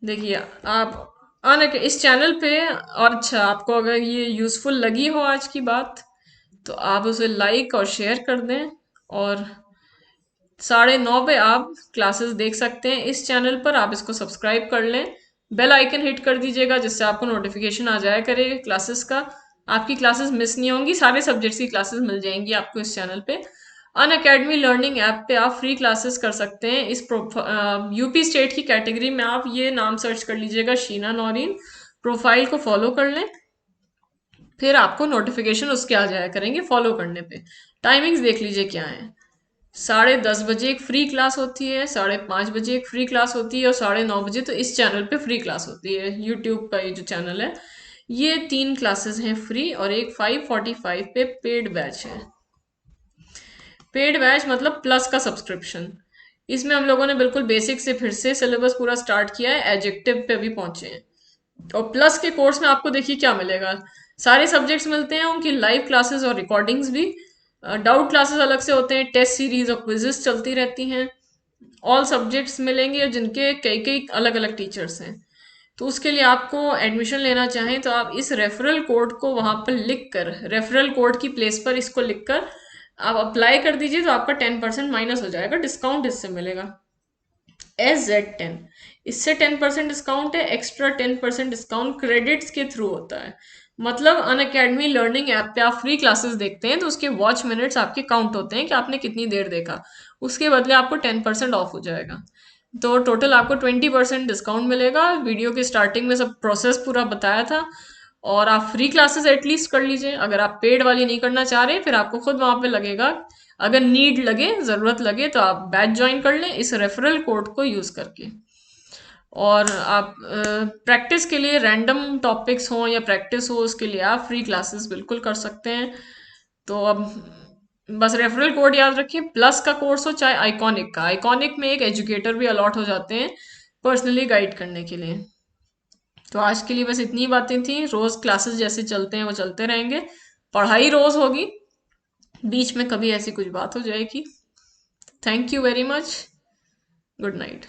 देखिए आप इस चैनल पे, और अच्छा आपको अगर ये यूज़फुल लगी हो आज की बात, तो आप उसे लाइक और शेयर कर दें। और 9:30 पे आप क्लासेस देख सकते हैं इस चैनल पर, आप इसको सब्सक्राइब कर लें, बेल आइकन हिट कर दीजिएगा जिससे आपको नोटिफिकेशन आ जाया करे क्लासेस का, आपकी क्लासेस मिस नहीं होंगी, सारे सब्जेक्ट्स की क्लासेस मिल जाएंगी आपको इस चैनल पे। अन अकेडमी लर्निंग ऐप पे आप फ्री क्लासेस कर सकते हैं। इस यूपी स्टेट की कैटेगरी में आप ये नाम सर्च कर लीजिएगा, शीना नौरीन, प्रोफाइल को फॉलो कर लें, फिर आपको नोटिफिकेशन उसके आ जाया करेंगे फॉलो करने पे। टाइमिंग्स देख लीजिए क्या है, 10:30 बजे एक फ्री क्लास होती है, 5:30 बजे एक फ्री क्लास होती है, और 9:30 बजे तो इस चैनल पे फ्री क्लास होती है, यूट्यूब का ये जो चैनल है। ये 3 क्लासेस हैं फ्री, और एक 5:45 पे पेड बैच है। पेड बैच मतलब प्लस का सब्सक्रिप्शन, इसमें हम लोगों ने बिल्कुल बेसिक से फिर से सिलेबस पूरा स्टार्ट किया है, एडजेक्टिव पे भी पहुंचे हैं। और प्लस के कोर्स में आपको देखिए क्या मिलेगा, सारे सब्जेक्ट्स मिलते हैं, उनकी लाइव क्लासेस और रिकॉर्डिंग्स भी, डाउट क्लासेस अलग से होते हैं, टेस्ट सीरीज और क्विजेस चलती रहती हैं, ऑल सब्जेक्ट्स मिलेंगे जिनके कई कई अलग अलग टीचर्स हैं। तो उसके लिए आपको एडमिशन लेना चाहें तो आप इस रेफरल कोड को वहां पर लिख कर, रेफरल कोड की प्लेस पर इसको लिख कर आप अप्लाई कर दीजिए, तो आपका 10% माइनस हो जाएगा, डिस्काउंट इससे मिलेगा, SZ10। इससे 10% डिस्काउंट है, एक्स्ट्रा 10% डिस्काउंट क्रेडिट्स के थ्रू होता है। मतलब अन अकेडमी लर्निंग ऐप पे आप फ्री क्लासेस देखते हैं तो उसके वॉच मिनट्स आपके काउंट होते हैं कि आपने कितनी देर देखा, उसके बदले आपको 10% ऑफ हो जाएगा। तो टोटल आपको 20% डिस्काउंट मिलेगा। वीडियो के स्टार्टिंग में सब प्रोसेस पूरा बताया था। और आप फ्री क्लासेस एटलीस्ट कर लीजिए, अगर आप पेड वाली नहीं करना चाह रहे फिर आपको खुद वहां पे लगेगा, अगर नीड लगे, जरूरत लगे तो आप बैच ज्वाइन कर लें इस रेफरल कोड को यूज करके। और आप प्रैक्टिस के लिए, रैंडम टॉपिक्स हो या प्रैक्टिस हो, उसके लिए आप फ्री क्लासेस बिल्कुल कर सकते हैं। तो अब बस रेफरल कोड याद रखिए, प्लस का कोर्स हो चाहे आइकॉनिक का, आइकॉनिक में एक एजुकेटर भी अलॉट हो जाते हैं पर्सनली गाइड करने के लिए। तो आज के लिए बस इतनी बातें थी, रोज क्लासेस जैसे चलते हैं वो चलते रहेंगे, पढ़ाई रोज होगी, बीच में कभी ऐसी कुछ बात हो जाएगी। Thank you very much, good night.